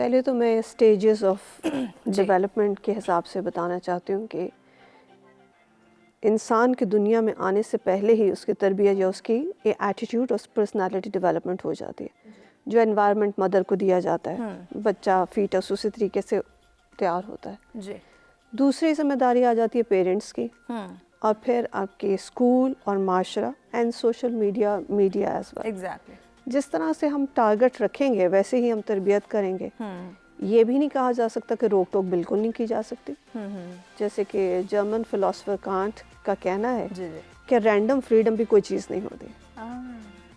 پہلے تو میں اسٹیجز آف ڈیولپمنٹ کے حساب سے بتانا چاہتی ہوں کہ انسان کی دنیا میں آنے سے پہلے ہی اس کی تربیت یا اس کی ایٹیٹیوڈ اور پرسنالٹی ڈیولپمنٹ ہو جاتی ہے. جو انوائرمنٹ مدر کو دیا جاتا ہے بچہ فیٹس اسی طریقے سے تیار ہوتا ہے. جی. دوسری ذمہ داری آ جاتی ہے پیرنٹس کی, اور پھر آپ کے اسکول اور معاشرہ and social media as well. Exactly. جس طرح سے ہم ٹارگٹ رکھیں گے ویسے ہی ہم تربیت کریں گے. یہ بھی نہیں کہا جا سکتا کہ روک ٹوک بالکل نہیں کی جا سکتی. جیسے کہ جرمن فلاسفر کانٹ کا کہنا ہے کہ رینڈم فریڈم بھی کوئی چیز نہیں ہوتی.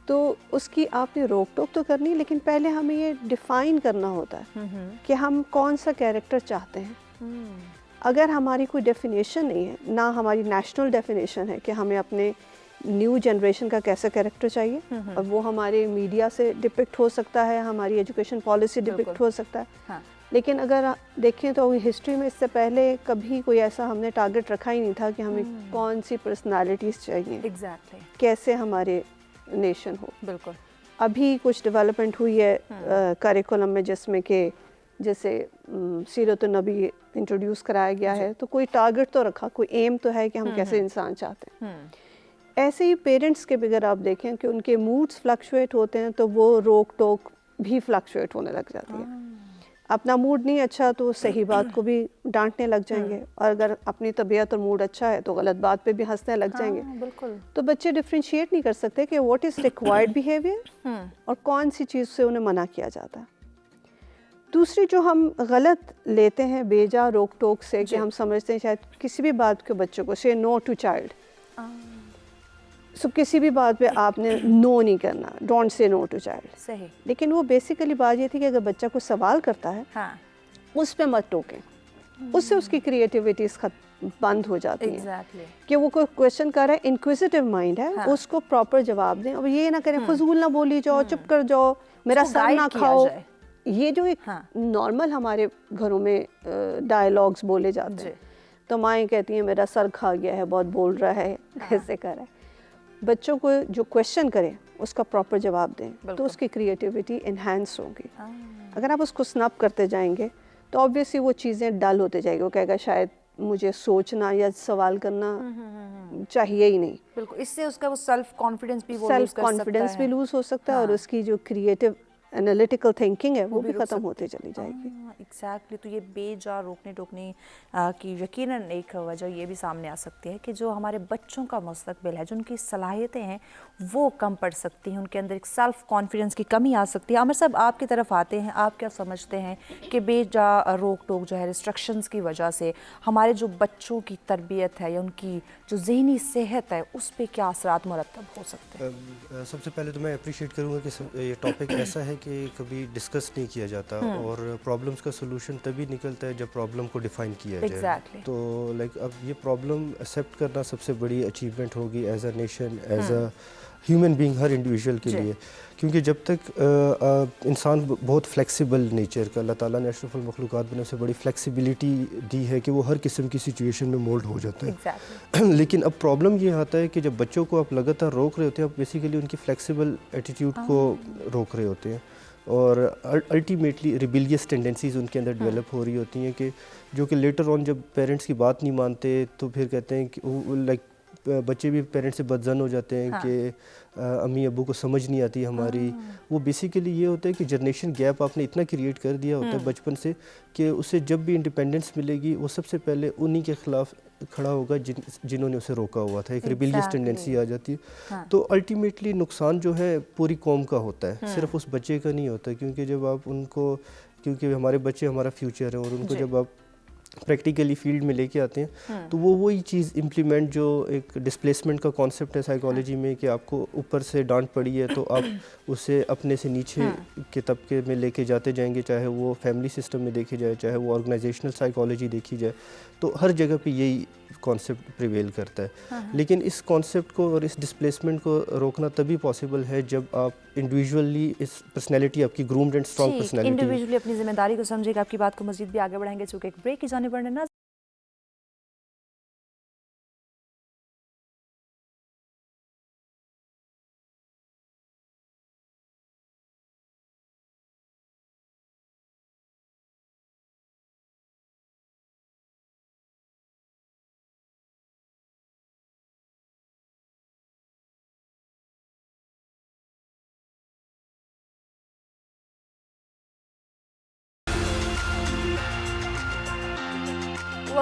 تو اس کی آپ نے روک ٹوک تو کرنی, لیکن پہلے ہمیں یہ ڈیفائن کرنا ہوتا ہے کہ ہم کون سا کیریکٹر چاہتے ہیں. اگر ہماری کوئی ڈیفینیشن نہیں ہے, نہ ہماری نیشنل ڈیفینیشن ہے کہ ہمیں اپنے نیو جنریشن کا کیسا کیریکٹر چاہیے, اور وہ ہمارے میڈیا سے ڈپکٹ ہو سکتا ہے, ہماری ایجوکیشن پالیسی ڈپکٹ ہو سکتا ہے. لیکن اگر دیکھیں تو ہسٹری میں اس سے پہلے کبھی کوئی ایسا ہم نے ٹارگٹ رکھا ہی نہیں تھا کہ ہمیں کون سی پرسنالٹیز چاہیے, کیسے ہمارے نیشن ہو. بالکل. ابھی کچھ ڈیولپمنٹ ہوئی ہے کریکولم میں, جس میں کہ جیسے سیرت النبی انٹروڈیوس کرایا گیا ہے, تو کوئی ٹارگٹ تو رکھا, کوئی ایم تو ہے کہ ہم کیسے انسان چاہتے ہیں. ایسے ہی پیرنٹس کے بغیر آپ دیکھیں کہ ان کے موڈز فلکچویٹ ہوتے ہیں تو وہ روک ٹوک بھی فلکچویٹ ہونے لگ جاتی ہے. اپنا موڈ نہیں اچھا تو صحیح بات کو بھی ڈانٹنے لگ جائیں گے, اور اگر اپنی طبیعت اور موڈ اچھا ہے تو غلط بات پہ بھی ہنسنے لگ جائیں گے. بالکل. تو بچے ڈفرینشیٹ نہیں کر سکتے کہ واٹ از ریکوائرڈ بیہیویئر اور کون سی چیز سے انہیں منع کیا جاتا ہے. دوسری جو ہم غلط لیتے ہیں بیجا روک ٹوک سے کہ ہم سمجھتے ہیں شاید کسی بھی بات کے بچوں کو سے نو ٹو چائلڈ, سو کسی بھی بات پہ آپ نے نو نہیں کرنا, don't say know to child. صحیح. لیکن وہ بیسیکلی بات یہ تھی کہ اگر بچہ کوئی سوال کرتا ہے اس پہ مت ٹوکیں, اس سے اس کی کریٹیوٹیز بند ہو جاتی ہیں. کہ وہ کوئی کویشچن کر رہا ہے, انکویزیٹو مائنڈ ہے, اس کو پراپر جواب دیں, اور یہ نہ کریں فضول نہ بولی جاؤ, چپ کر جاؤ, میرا سر نہ کھاؤ. یہ جو ایک نارمل ہمارے گھروں میں ڈائلاگس بولے جاتے ہیں, تو مائیں کہتی ہیں میرا سر کھا گیا ہے, بہت بول رہا ہے, ایسے کر رہا ہے. بچوں کو جو کویشچن کریں اس کا پراپر جواب دیں تو اس کی کریٹیوٹی انہینس ہوگی. اگر آپ اس کو سنپ کرتے جائیں گے تو آبویسلی وہ چیزیں ڈل ہوتے جائیں گے, وہ کہے گا شاید مجھے سوچنا یا سوال کرنا چاہیے ہی نہیں. بالکل. اس سے اس کا وہ سیلف کانفیڈنس بھی لوز ہو سکتا ہے, اور اس کی جو کریٹو انالیٹیکل تھنکنگ ہے وہ بھی ختم ہوتے چلی جائے گی. ایگزیکٹلی. تو یہ بیجا روکنے ٹوکنے کی یقیناً ایک وجہ یہ بھی سامنے آ سکتی ہے کہ جو ہمارے بچوں کا مستقبل ہے, جو ان کی صلاحیتیں ہیں وہ کم پڑ سکتی ہیں, ان کے اندر ایک سیلف کانفیڈنس کی کمی آ سکتی ہے. عامر صاحب آپ کی طرف آتے ہیں, آپ کیا سمجھتے ہیں کہ بیجا روک ٹوک جو ہے ریسٹرکشنز کی وجہ سے ہمارے جو بچوں کی تربیت ہے یا ان کی جو ذہنی صحت ہے اس پہ کیا اثرات مرتب ہو سکتے ہیں؟ سب سے پہلے تو میں اپریشیٹ کروں گا کہ یہ ٹاپک ایسا ہے کہ کبھی ڈسکس نہیں کیا جاتا, اور پرابلمس کا سلوشن تبھی نکلتا ہے جب پرابلم کو ڈیفائن کیا جائے. تو لائک اب یہ پرابلم ایکسیپٹ کرنا سب سے بڑی اچیومنٹ ہوگی as a nation, as a human being, Hare individual کے لیے. کیونکہ جب تک انسان بہت فلیکسیبل نیچر کا, اللہ تعالیٰ نے اشرف المخلوقات بنے اسے بڑی فلیکسیبلٹی دی ہے کہ وہ ہر قسم کی سچویشن میں مولڈ ہو جاتا ہے. لیکن اب پرابلم یہ آتا ہے کہ جب بچوں کو آپ لگاتار روک رہے ہوتے ہیں, آپ بیسیکلی ان کی فلیکسیبل ایٹیٹیوڈ کو روک رہے ہوتے ہیں, اور الٹیمیٹلی ریبیلیس ٹینڈنسیز ان کے اندر ڈیولپ ہو رہی ہوتی ہیں کہ جو کہ لیٹر آن جب پیرنٹس کی بات نہیں مانتے تو پھر کہتے ہیں کہ لائک بچے بھی پیرنٹس سے بدظن ہو جاتے ہیں کہ امی ابو کو سمجھ نہیں آتی ہماری. وہ بیسیکلی یہ ہوتا ہے کہ جنریشن گیپ آپ نے اتنا کریٹ کر دیا ہوتا ہے بچپن سے کہ اسے جب بھی انڈیپینڈنس ملے گی وہ سب سے پہلے انہی کے خلاف کھڑا ہوگا جنہوں نے اسے روکا ہوا تھا. ایک ریبیلیس ٹینڈنسی آ جاتی ہے. تو الٹیمیٹلی نقصان جو ہے پوری قوم کا ہوتا ہے, صرف اس بچے کا نہیں ہوتا. کیونکہ جب آپ ان کو, کیونکہ ہمارے بچے ہمارا فیوچر ہے, اور ان کو جب آپ پریکٹیکلی فیلڈ میں لے کے آتے ہیں تو وہ وہی چیز امپلیمنٹ, جو ایک ڈسپلیسمنٹ کا کانسیپٹ ہے سائیکالوجی میں کہ آپ کو اوپر سے ڈانٹ پڑی ہے تو آپ اسے اپنے سے نیچے کے طبقے میں لے کے جاتے جائیں گے, چاہے وہ فیملی سسٹم میں دیکھی جائے, چاہے وہ آرگنائزیشنل سائیکالوجی دیکھی جائے, تو ہر جگہ پہ یہی کانسیپٹ پریویل کرتا ہے. لیکن اس کانسیپٹ کو اور اس ڈسپلیسمنٹ کو روکنا تبھی پاسبل ہے جب آپ انڈیویژولی اس پرسنالٹی آپ کی groomed and strong personality individually اپنی ذمہ داری کو سمجھے گا. آپ کی بات کو مزید بھی آگے بڑھائیں گے چونکہ ایک بریک کی جانب بڑھنا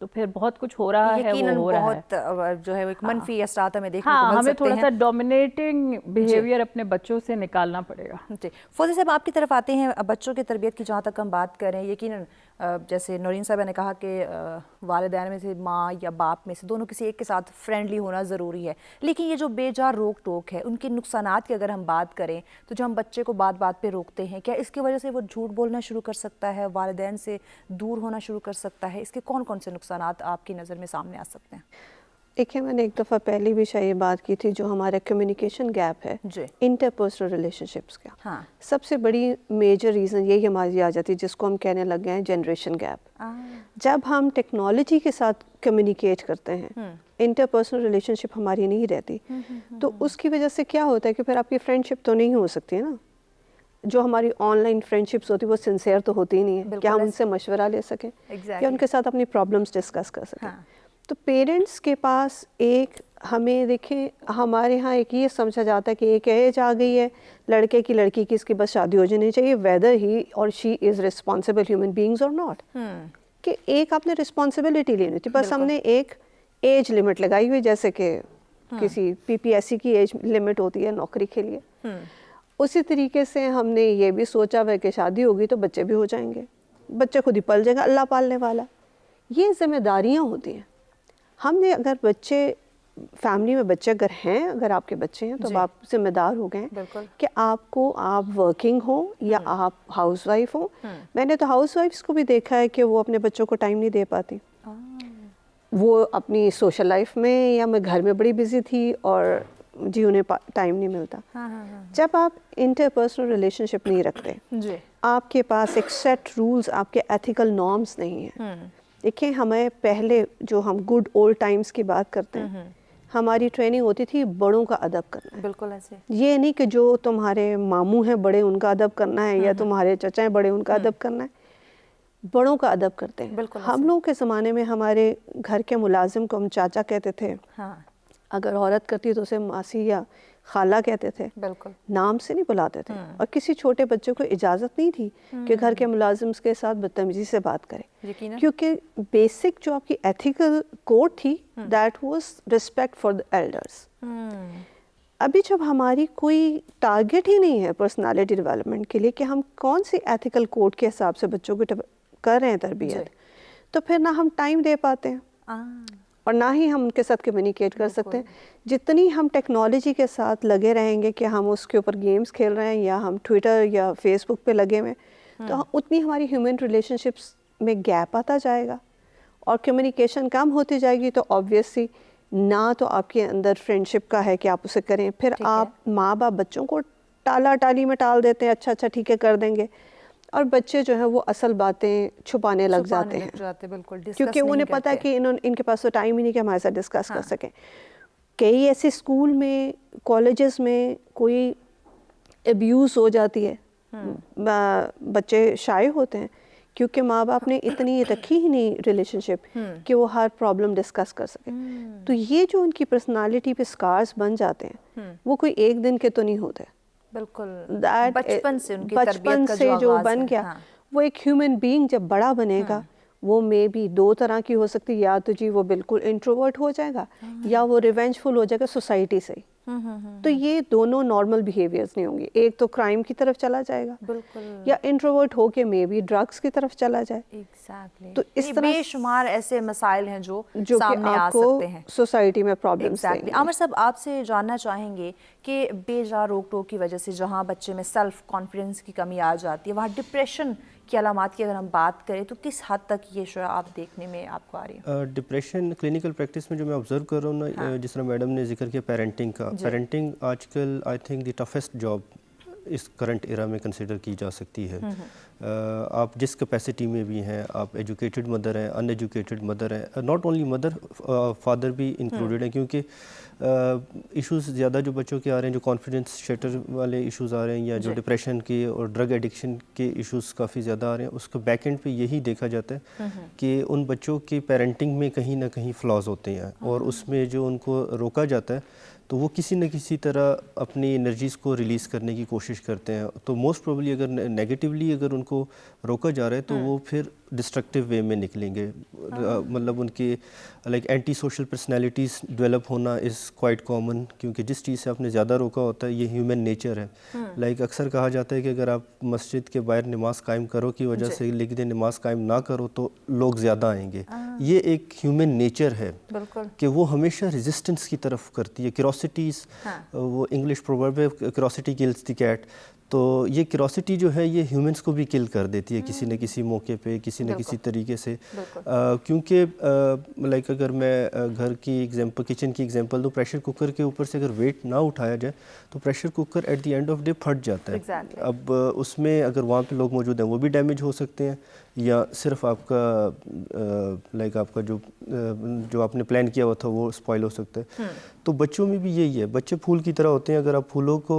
تو پھر بہت کچھ ہو رہا ہے، وہ ہو رہا ہے، بہت جو ہے ایک منفی اثرات ہمیں دیکھنے کو ہاں مل ہمیں سکتے تھوڑا ہیں. سا ڈومینیٹنگ بیہیویئر اپنے بچوں سے نکالنا پڑے گا. جی فوزی صاحب آپ کی طرف آتے ہیں. بچوں کی تربیت کی جہاں تک ہم بات کریں، یقیناً جیسے نورین صاحبہ نے کہا کہ والدین میں سے ماں یا باپ میں سے دونوں کسی ایک کے ساتھ فرینڈلی ہونا ضروری ہے، لیکن یہ جو بے جا روک ٹوک ہے، ان کے نقصانات کی اگر ہم بات کریں تو جو ہم بچے کو بات بات پہ روکتے ہیں، کیا اس کی وجہ سے وہ جھوٹ بولنا شروع کر سکتا ہے، والدین سے دور ہونا شروع کر سکتا ہے؟ اس کے کون کون سے نقصانات آپ کی نظر میں سامنے آ سکتے ہیں؟ دیکھیں میں نے ایک دفعہ پہلی بھی شاید یہ بات کی تھی، جو ہمارا کمیونیکیشن گیپ ہے انٹرپرسنل ریلیشن شپس کا، سب سے بڑی میجر ریزن یہی ہماری آ جاتی ہے، جس کو ہم کہنے لگ گئے ہیں جنریشن گیپ. جب ہم ٹیکنالوجی کے ساتھ کمیونیکیٹ کرتے ہیں، انٹرپرسنل ریلیشن شپ ہماری نہیں رہتی، تو اس کی وجہ سے کیا ہوتا ہے کہ پھر آپ کی فرینڈ شپ تو نہیں ہو سکتی ہے نا. جو ہماری آن لائن فرینڈ شپس ہوتی ہیں وہ سنسیئر تو ہوتی ہی نہیں ہے، کیا ہم ان سے مشورہ لے سکیں، کیا ان کے ساتھ اپنی پرابلمس ڈسکس کر سکیں. تو پیرنٹس کے پاس ایک، ہمیں دیکھیں ہمارے ہاں ایک یہ سمجھا جاتا ہے کہ ایک ایج آ گئی ہے لڑکے کی لڑکی کی، اس کی بس شادی ہو جانی چاہیے، ویدر ہی اور شی از ریسپانسبل ہیومن بینگز اور ناٹ، کہ ایک آپ نے رسپانسبلٹی لینی تھی. بس ہم نے ایک ایج لمٹ لگائی ہوئی، جیسے کہ کسی پی پی ایس سی کی ایج لمٹ ہوتی ہے نوکری کے لیے، اسی طریقے سے ہم نے یہ بھی سوچا ہوا کہ شادی ہوگی تو بچے بھی ہو جائیں گے، بچے خود ہی پل جائیں گے، اللہ پالنے والا. یہ ذمہ داریاں ہوتی ہیں. ہم نے اگر بچے، فیملی میں بچے اگر ہیں، اگر آپ کے بچے ہیں تو آپ ذمہ دار ہو گئے کہ آپ ورکنگ ہوں یا آپ ہاؤس وائف ہوں. میں نے تو ہاؤس وائفس کو بھی دیکھا ہے کہ وہ اپنے بچوں کو ٹائم نہیں دے پاتی، وہ اپنی سوشل لائف میں یا میں گھر میں بڑی بزی تھی اور جی انہیں ٹائم نہیں ملتا. جب آپ انٹرپرسنل ریلیشن شپ نہیں رکھتے، آپ کے پاس ایک سیٹ رولز، آپ کے ایتھیکل نارمز نہیں ہیں. دیکھیں ہمیں پہلے جو ہم گڈ اولڈ ٹائمز کی بات کرتے ہیں، ہماری ٹریننگ ہوتی تھی بڑوں کا ادب کرنا ہے. بالکل ایسے، یہ نہیں کہ جو تمہارے ماموں ہیں بڑے ان کا ادب کرنا ہے، یا تمہارے چچا ہیں بڑے ان کا ادب کرنا ہے. بڑوں کا ادب کرتے ہیں. ہم لوگوں کے زمانے میں ہمارے گھر کے ملازم کو ہم چاچا کہتے تھے، اگر عورت کرتی تو اسے ماسی یا خالہ کہتے تھے، نام سے نہیں بلاتے تھے. اور کسی چھوٹے بچے کو اجازت نہیں تھی کہ گھر کے ملازم کے ساتھ بدتمیزی سے بات کرے، کیونکہ بیسک جو آپ کی ایتھیکل کوڈ تھی that was respect for the elders. ابھی جب ہماری کوئی ٹارگٹ ہی نہیں ہے پرسنالٹی ڈیولپمنٹ کے لیے کہ ہم کون سی ایتھیکل کوڈ کے حساب سے بچوں کو کر رہے ہیں تربیت، تو پھر نہ ہم ٹائم دے پاتے ہیں اور نہ ہی ہم ان کے ساتھ کمیونیکیٹ کر سکتے ہیں. جتنی ہم ٹیکنالوجی کے ساتھ لگے رہیں گے کہ ہم اس کے اوپر گیمز کھیل رہے ہیں یا ہم ٹویٹر یا فیس بک پہ لگے ہوئے، تو اتنی ہماری ہیومن ریلیشن شپس میں گیپ آتا جائے گا اور کمیونیکیشن کم ہوتی جائے گی. تو آبویسلی نہ تو آپ کے اندر فرینڈ شپ کا ہے کہ آپ اسے کریں، پھر آپ ماں باپ بچوں کو ٹالا ٹالی میں ٹال دیتے ہیں، اچھا اچھا ٹھیک ہے کر دیں گے، اور بچے جو ہیں وہ اصل باتیں چھپانے لگ جاتے ہیں، کیونکہ انہیں پتہ ہے کہ ان کے پاس تو ٹائم ہی نہیں کہ ہمارے ساتھ ڈسکس کر سکیں. کئی ایسے اسکول میں، کالجز میں کوئی ابیوز ہو جاتی ہے، بچے شائع ہوتے ہیں کیونکہ ماں باپ نے اتنی رکھی ہی نہیں ریلیشن شپ کہ وہ ہر پرابلم ڈسکس کر سکے. تو یہ جو ان کی پرسنالٹی پہ سکارز بن جاتے ہیں، وہ کوئی ایک دن کے تو نہیں ہوتے. بالکل بچپن سے جو بن گیا، وہ ایک ہیومن بینگ جب بڑا بنے گا وہ مے بی دو طرح کی ہو سکتی، یا تو جی وہ بالکل انٹروورٹ ہو جائے گا یا وہ ریونجفل ہو جائے گا سوسائٹی سے. تو یہ دونوں نارمل بیہیویئرز نہیں ہوں گے. ایک تو کرائم کی طرف چلا جائے گا یا انٹروورٹ ہو کے مے بی ڈرگس کی طرف چلا جائے. تو اس طرح بے شمار ایسے مسائل ہیں جو سامنے آ سکتے ہیں سوسائٹی میں پرابلمس. عامر صاحب آپ سے جاننا چاہیں گے کہ بے جا روک ٹوک کی وجہ سے جہاں بچے میں سیلف کانفیڈنس کی کمی آ جاتی ہے، وہاں ڈپریشن کی علامات کی اگر ہم بات کریں تو کس حد تک یہ شعر آپ دیکھنے میں آپ کو آ رہی ہے؟ ڈپریشن کلینکل پریکٹس میں جو میں آبزرو کر رہا ہوں نا، جس طرح میڈم نے ذکر کیا پیرنٹنگ کا، پیرنٹنگ آج کل I think the toughest job اس کرنٹ ایرا میں کنسیڈر کی جا سکتی ہے. آپ جس کیپیسٹی میں بھی ہیں، آپ ایجوکیٹڈ مدر ہیں، ان ایجوکیٹڈ مدر ہیں، ناٹ اونلی مدر، فادر بھی انکلوڈیڈ ہیں، کیونکہ ایشوز زیادہ جو بچوں کے آ رہے ہیں، جو کانفیڈنس شیٹر والے ایشوز آ رہے ہیں یا جو ڈپریشن کے اور ڈرگ ایڈکشن کے ایشوز کافی زیادہ آ رہے ہیں، اس کا بیک اینڈ پہ یہی دیکھا جاتا ہے کہ ان بچوں کی پیرنٹنگ میں کہیں نہ کہیں فلاز ہوتے ہیں، اور اس میں جو ان کو روکا جاتا ہے تو وہ کسی نہ کسی طرح اپنی انرجیز کو ریلیز کرنے کی کوشش کرتے ہیں. تو موسٹ پروبلی اگر نیگیٹیولی اگر ان کو روکا جا رہا ہے تو وہ پھر ڈسٹرکٹیو وے میں نکلیں گے. مطلب ان کے like anti social personalities develop ہونا از کوائٹ کامن, کیونکہ جس چیز سے آپ نے زیادہ روکا ہوتا ہے یہ ہیومن نیچر ہے. لائک اکثر کہا جاتا ہے کہ اگر آپ مسجد کے باہر نماز قائم کرو کی وجہ سے لکھ دیں نماز قائم نہ کرو تو لوگ زیادہ آئیں گے. یہ ایک ہیومن نیچر ہے کہ وہ ہمیشہ ریزسٹنس کی طرف کرتی ہے. کیوروسٹیز, وہ انگلش پروورب ہے کیوروسٹی کلز دی کیٹ. تو یہ کیوروسٹی جو ہے یہ ہیومنس کو بھی کل کر دیتی ہے کسی نہ کسی موقع پہ, کسی نہ کسی طریقے سے. کیونکہ لائک اگر میں گھر کی ایگزامپل, کچن کی ایگزامپل دوں, پریشر کوکر کے اوپر سے اگر ویٹ نہ اٹھایا جائے تو pressure cooker at the end of day پھٹ جاتا ہے. اب اس میں اگر وہاں پہ لوگ موجود ہیں وہ بھی ڈیمیج ہو سکتے ہیں, یا صرف آپ کا لائک آپ کا جو آپ نے پلان کیا ہوا تھا وہ اسپائل ہو سکتا ہے. تو بچوں میں بھی یہی ہے, بچے پھول کی طرح ہوتے ہیں. اگر آپ پھولوں کو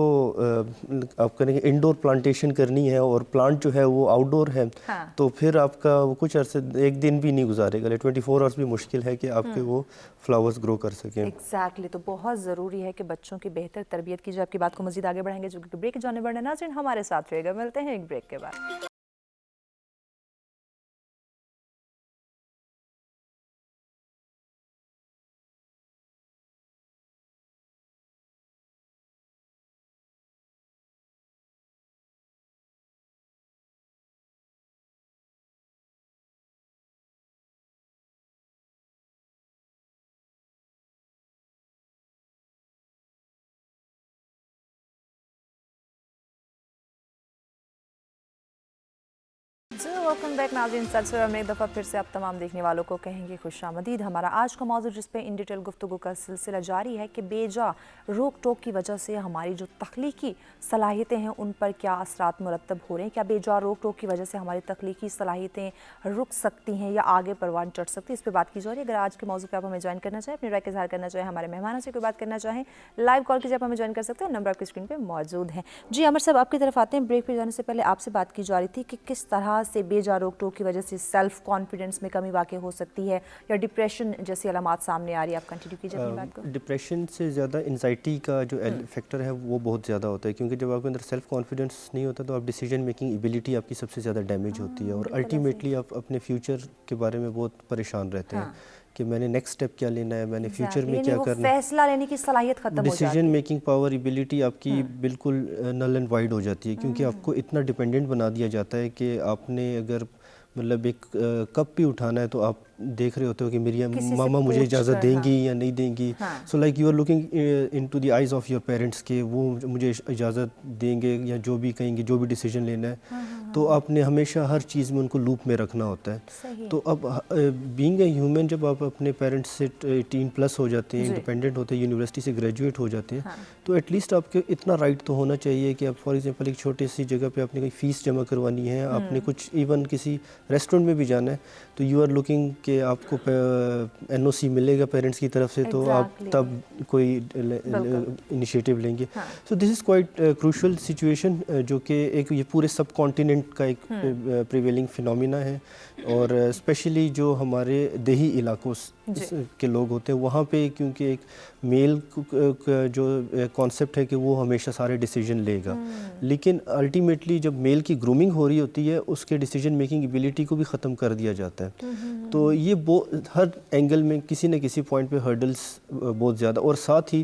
آپ کریں گے انڈور پلانٹیشن کرنی ہے اور پلانٹ جو ہے وہ آؤٹ ڈور ہے تو پھر آپ کا وہ کچھ عرصے ایک دن بھی نہیں گزارے گا, 24 آورس بھی مشکل ہے کہ آپ کے وہ فلاورز گرو کر سکیں. ایگزیکٹلی. تو بہت ضروری ہے کہ بچوں کی بہتر تربیت کی جائے. آپ کی بات کو مزید آگے بڑھائیں گے جو کہ بریک کی جانب بڑھنا. ناظرین ہمارے ساتھ رہے گا, ملتے ہیں ایک بریک کے بعد. ویلکم بیک ناظرین. سلسلہ میں ایک دفعہ پھر سے آپ تمام دیکھنے والوں کو کہیں گے خوش آمدید. ہمارا آج کا موضوع جس پہ ان ڈیٹیل گفتگو کا سلسلہ جاری ہے کہ بے جا روک ٹوک کی وجہ سے ہماری جو تخلیقی صلاحیتیں ہیں ان پر کیا اثرات مرتب ہو رہے ہیں. کیا بے جا روک ٹوک کی وجہ سے ہماری تخلیقی صلاحیتیں رک سکتی ہیں یا آگے پروان چڑھ سکتی ہیں, اس پہ بات کی جا رہی ہے. اگر آج کے موضوع پہ آپ ہمیں جوائن کرنا چاہیں, اپنی رائے کا اظہار کرنا چاہیں, ہمارے مہمانوں سے کوئی بات کرنا چاہیں, لائیو کال کیجیے, آپ ہمیں جوائن کر سکتے ہیں. نمبر آپ کی اسکرین پہ موجود ہیں. جی عمر صاحب آپ کی طرف آتے ہیں. بریک پہ جانے سے پہلے آپ سے بات کی جا رہی تھی کہ کس طرح سے بے جا روک ٹوک کی وجہ سے سیلف کانفیڈنس میں کمی واقع ہو سکتی ہے یا ڈپریشن جیسی علامات سامنے آ رہی ہے. آپ کنٹینیو کیجیے اپنی بات کو. ڈپریشن سے زیادہ انزائٹی کا جو فیکٹر ہے وہ بہت زیادہ ہوتا ہے, کیونکہ جب آپ کے اندر سیلف کانفیڈنس نہیں ہوتا تو آپ ڈیسیجن میکنگ ایبیلٹی آپ کی سب سے زیادہ ڈیمیج ہوتی ہے, اور الٹیمیٹلی آپ اپنے فیوچر کے بارے میں بہت پریشان رہتے ہیں کہ میں نے نیکسٹ اسٹیپ کیا لینا ہے, میں نے فیوچر میں کیا کرنا ہے. فیصلہ لینے کی صلاحیت ختم ہو جاتی ہے. ڈیسیجن میکنگ پاور ایبیلٹی آپ کی بالکل نل اینڈ وائڈ ہو جاتی ہے, کیونکہ آپ کو اتنا ڈیپینڈنٹ بنا دیا جاتا ہے کہ آپ نے اگر مطلب ایک کپ بھی اٹھانا ہے تو آپ دیکھ رہے ہوتے ہو کہ میری ماما مجھے اجازت دیں گی یا نہیں دیں گی. So like you are looking into the eyes of your parents کہ وہ مجھے اجازت دیں گے یا جو بھی کہیں گے, جو بھی ڈیسیجن لینا ہے تو آپ نے ہمیشہ ہر چیز میں ان کو لوپ میں رکھنا ہوتا ہے. تو اب بینگ اے ہیومن جب آپ اپنے پیرنٹس سے 18+ ہو جاتے ہیں, انڈیپینڈنٹ ہوتے ہیں, یونیورسٹی سے گریجویٹ ہو جاتے ہیں, تو ایٹ لیسٹ آپ کے اتنا رائٹ تو ہونا چاہیے کہ آپ فار ایگزامپل ایک چھوٹی سی جگہ پہ آپ نے کوئی فیس جمع کروانی ہے, آپ نے کچھ ایون کسی ریسٹورینٹ میں بھی جانا ہے تو یو آر لوکنگ کہ آپ کو NOC ملے گا پیرنٹس کی طرف سے, تو آپ تب کوئی انیشیٹو لیں گے. سو دس از کوائٹ کروشل سچویشن جو کہ ایک یہ پورے سب کانٹیننٹ کا ایک پریویلنگ فینومینا ہے, اور اسپیشلی جو ہمارے دیہی علاقوں کے لوگ ہوتے ہیں وہاں پہ, کیونکہ ایک میل جو کانسیپٹ ہے کہ وہ ہمیشہ سارے ڈیسیجن لے گا, لیکن الٹیمیٹلی جب میل کی گرومنگ ہو رہی ہوتی ہے اس کے ڈیسیجن میکنگ ایبیلٹی کو بھی ختم کر دیا جاتا ہے. تو یہ ہر اینگل میں کسی نہ کسی پوائنٹ پہ ہرڈلس بہت زیادہ, اور ساتھ ہی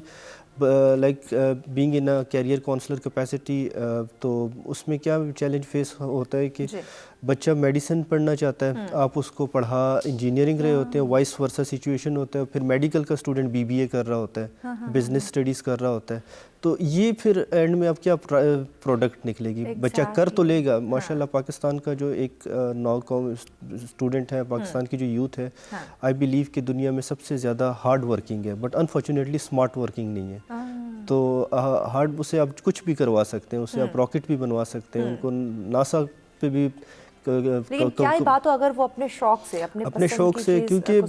like being in career counsellor capacity, تو اس میں کیا چیلنج فیس ہوتا ہے کہ بچہ میڈیسن پڑھنا چاہتا ہے, آپ اس کو پڑھا انجینئرنگ رہے ہوتے ہیں, وائس ورسا سچویشن ہوتا ہے, پھر میڈیکل کا اسٹوڈنٹ BBA کر رہا ہوتا ہے, بزنس اسٹڈیز کر رہا ہوتا ہے, تو یہ پھر اینڈ میں اب کیا پروڈکٹ نکلے گی. بچہ کر تو لے گا ماشاء اللہ. پاکستان کا جو ایک اسٹوڈنٹ ہے, پاکستان کی جو یوتھ ہے, آئی بلیو کہ دنیا میں سب سے زیادہ ہارڈ ورکنگ ہے, بٹ انفارچونیٹلی اسمارٹ ورکنگ نہیں ہے. تو ہارڈ اسے آپ کچھ بھی کروا سکتے ہیں, اسے آپ راکٹ بھی بنوا سکتے ہیں, ان کو ناسا پہ بھی, لیکن کیا ہی بات ہو اگر وہ اپنے شوق سے اپنے شوق سے, کیونکہ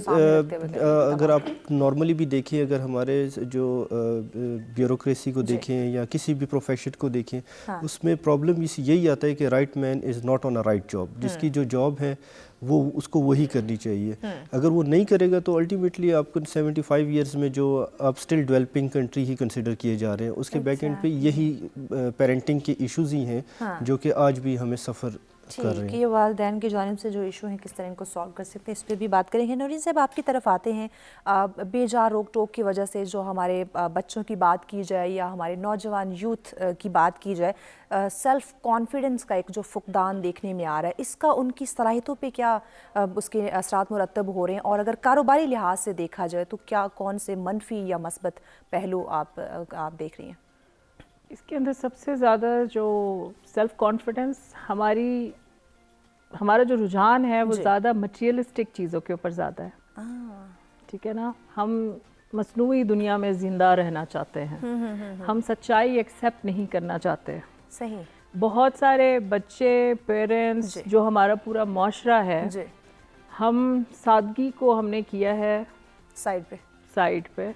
اگر آپ نارملی بھی دیکھیں, اگر ہمارے جو بیوروکریسی کو دیکھیں یا کسی بھی پروفیشن کو دیکھیں, اس میں پرابلم یہی آتا ہے کہ right man is not on a right job. جس کی جو جاب ہے وہ اس کو وہی کرنی چاہیے. اگر وہ نہیں کرے گا تو الٹیمیٹلی آپ کو 75 ایئرز میں جو آپ اسٹل ڈیولپنگ کنٹری ہی کنسیڈر کیے جا رہے ہیں, اس کے بیک اینڈ پہ یہی پیرنٹنگ کے ایشوز ہی ہیں جو کہ آج بھی ہمیں سفر کر رہے ہیں. کہ یہ والدین کی جانب سے جو ایشو ہیں کس طرح ان کو سالو کر سکتے ہیں اس پہ بھی بات کریں گے. نورین صاحب آپ کی طرف آتے ہیں, بے جا روک ٹوک کی وجہ سے جو ہمارے بچوں کی بات کی جائے یا ہمارے نوجوان یوتھ کی بات کی جائے, سیلف کانفیڈنس کا ایک جو فقدان دیکھنے میں آ رہا ہے, اس کا ان کی صلاحیتوں پہ کیا اس کے اثرات مرتب ہو رہے ہیں, اور اگر کاروباری لحاظ سے دیکھا جائے تو کیا کون سے منفی یا مثبت پہلو آپ دیکھ رہی ہیں؟ اس کے اندر سب سے زیادہ جو سیلف کانفیڈنس ہمارا جو رجحان ہے وہ زیادہ مٹیریلسٹک چیزوں کے اوپر زیادہ ہے. ٹھیک ہے نا, ہم مصنوعی دنیا میں زندہ رہنا چاہتے ہیں, ہم سچائی ایکسیپٹ نہیں کرنا چاہتے. صحیح. بہت سارے بچے, پیرنٹس, جو ہمارا پورا معاشرہ ہے, ہم سادگی کو ہم نے کیا ہے سائڈ پہ,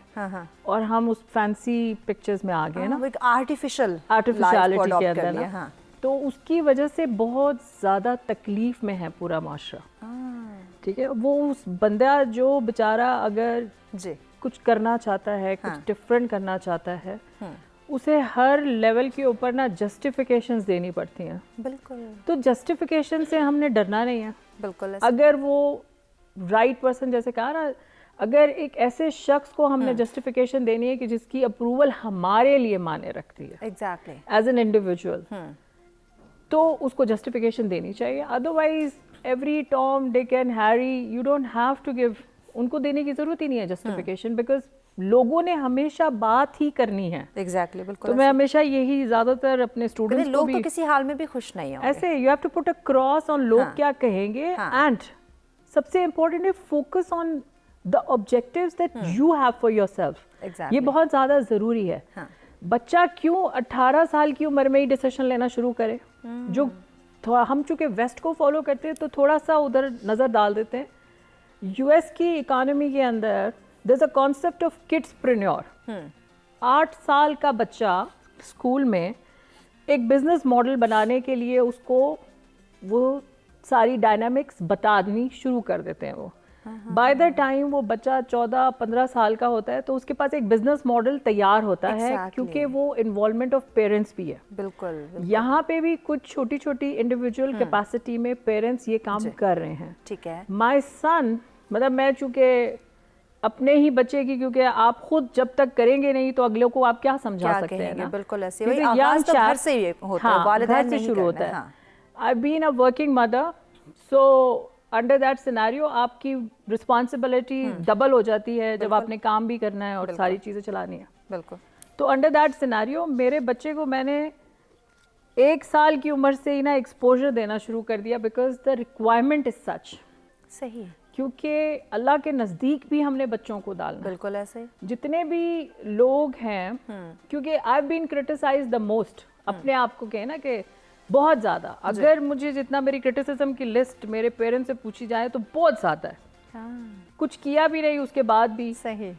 اور ہم اس فینسی پکچرز میں آ گئے نا, ایک آرٹیفیشلٹی کے اندر نا, تو اس کی وجہ سے بہت زیادہ تکلیف میں ہے پورا معاشرہ. ٹھیک ہے, وہ اس بندہ جو بیچارہ اگر کچھ کرنا چاہتا ہے, کچھ ڈفرینٹ کرنا چاہتا ہے, اسے ہر لیول کے اوپر نا جسٹیفیکیشنز دینی پڑتی ہیں. بالکل. تو جسٹیفیکیشن سے ہم نے ڈرنا نہیں ہے. بالکل. اگر وہ رائٹ پرسن, جیسے کہا نا, اگر ایک ایسے شخص کو ہم نے جسٹیفیکیشن دینی ہے کہ جس کی اپروول ہمارے لیے معنی رکھتی ہے ایگزیکٹلی ایز این انڈیویجول, تو اس کو جسٹیفیکیشن دینی چاہیے. Otherwise every Tom, Dick and Harry, you don't have to give, ان کو دینے کی ضرورت ہی نہیں ہے جسٹیفیکیشن, بیکاز لوگوں نے ہمیشہ بات ہی کرنی ہے. ایگزیکٹلی. بالکل. تو میں ہمیشہ یہی زیادہ تر اپنے اسٹوڈنٹس کو لوگ بھی, تو کسی حال میں بھی خوش نہیں ہوں ایسے you have to put a cross on لوگ کیا کہیں گے, اینڈ سب سے امپورٹنٹ ہے focus on the objectives that you have for yourself. یہ بہت زیادہ ضروری ہے. بچہ کیوں 18 سال کی عمر میں ہی ڈیسیشن لینا شروع کرے, جو ہم چونکہ ویسٹ کو فالو کرتے ہیں تو تھوڑا سا ادھر نظر ڈال دیتے ہیں. یو ایس کی اکانومی کے اندر there's a concept of kidspreneur. 8 سال کا بچہ اسکول میں ایک بزنس ماڈل بنانے کے لیے اس کو وہ ساری ڈائنامکس بتا دینی شروع کر دیتے ہیں. وہ بائی دا ٹائم وہ بچہ 14-15 سال کا ہوتا ہے تو اس کے پاس ایک بزنس ماڈل تیار ہوتا ہے, کیونکہ وہ انوالومنٹ آف پیرنٹس بھی ہے. بالکل. یہاں پہ بھی کچھ چھوٹی چھوٹی انڈیویجول کیپیسٹی میں پیرنٹس یہ کام کر رہے ہیں. ٹھیک ہے. مائی سن, مطلب میں چونکہ اپنے ہی بچے کی, کیونکہ آپ خود جب تک کریں گے نہیں تو اگلوں کو آپ کیا سمجھا سکتے ہیں نا. بالکل ایسے ہی آغاز تو گھر سے ہی ہوتا ہے, والدین سے شروع ہوتا ہے. I've been a working mother, so under that scenario آپ کی رسپانسبلٹی ڈبل ہو جاتی ہے جب آپ نے کام بھی کرنا ہے اور ساری چیزیں چلانی ہے. بالکل. تو انڈر دیٹ سینیریو میرے بچے کو میں نے 1 سال کی عمر سے ہی نا ایکسپوجر دینا شروع کر دیا, بیکاز دا ریکوائرمنٹ از سچ. صحیح. کیونکہ اللہ کے نزدیک بھی ہم نے بچوں کو ڈالنا. بالکل ایسے. جتنے بھی لوگ ہیں, کیونکہ آئی بین کرٹیسائز دا موسٹ, اپنے آپ کو کہنا کہ بہت زیادہ, اگر مجھے جتنا میری کرٹیسزم کی لسٹ میرے پیرنٹس سے پوچھی جائے تو بہت زیادہ ہے. کچھ کیا بھی نہیں اس کے بعد بھی صحیح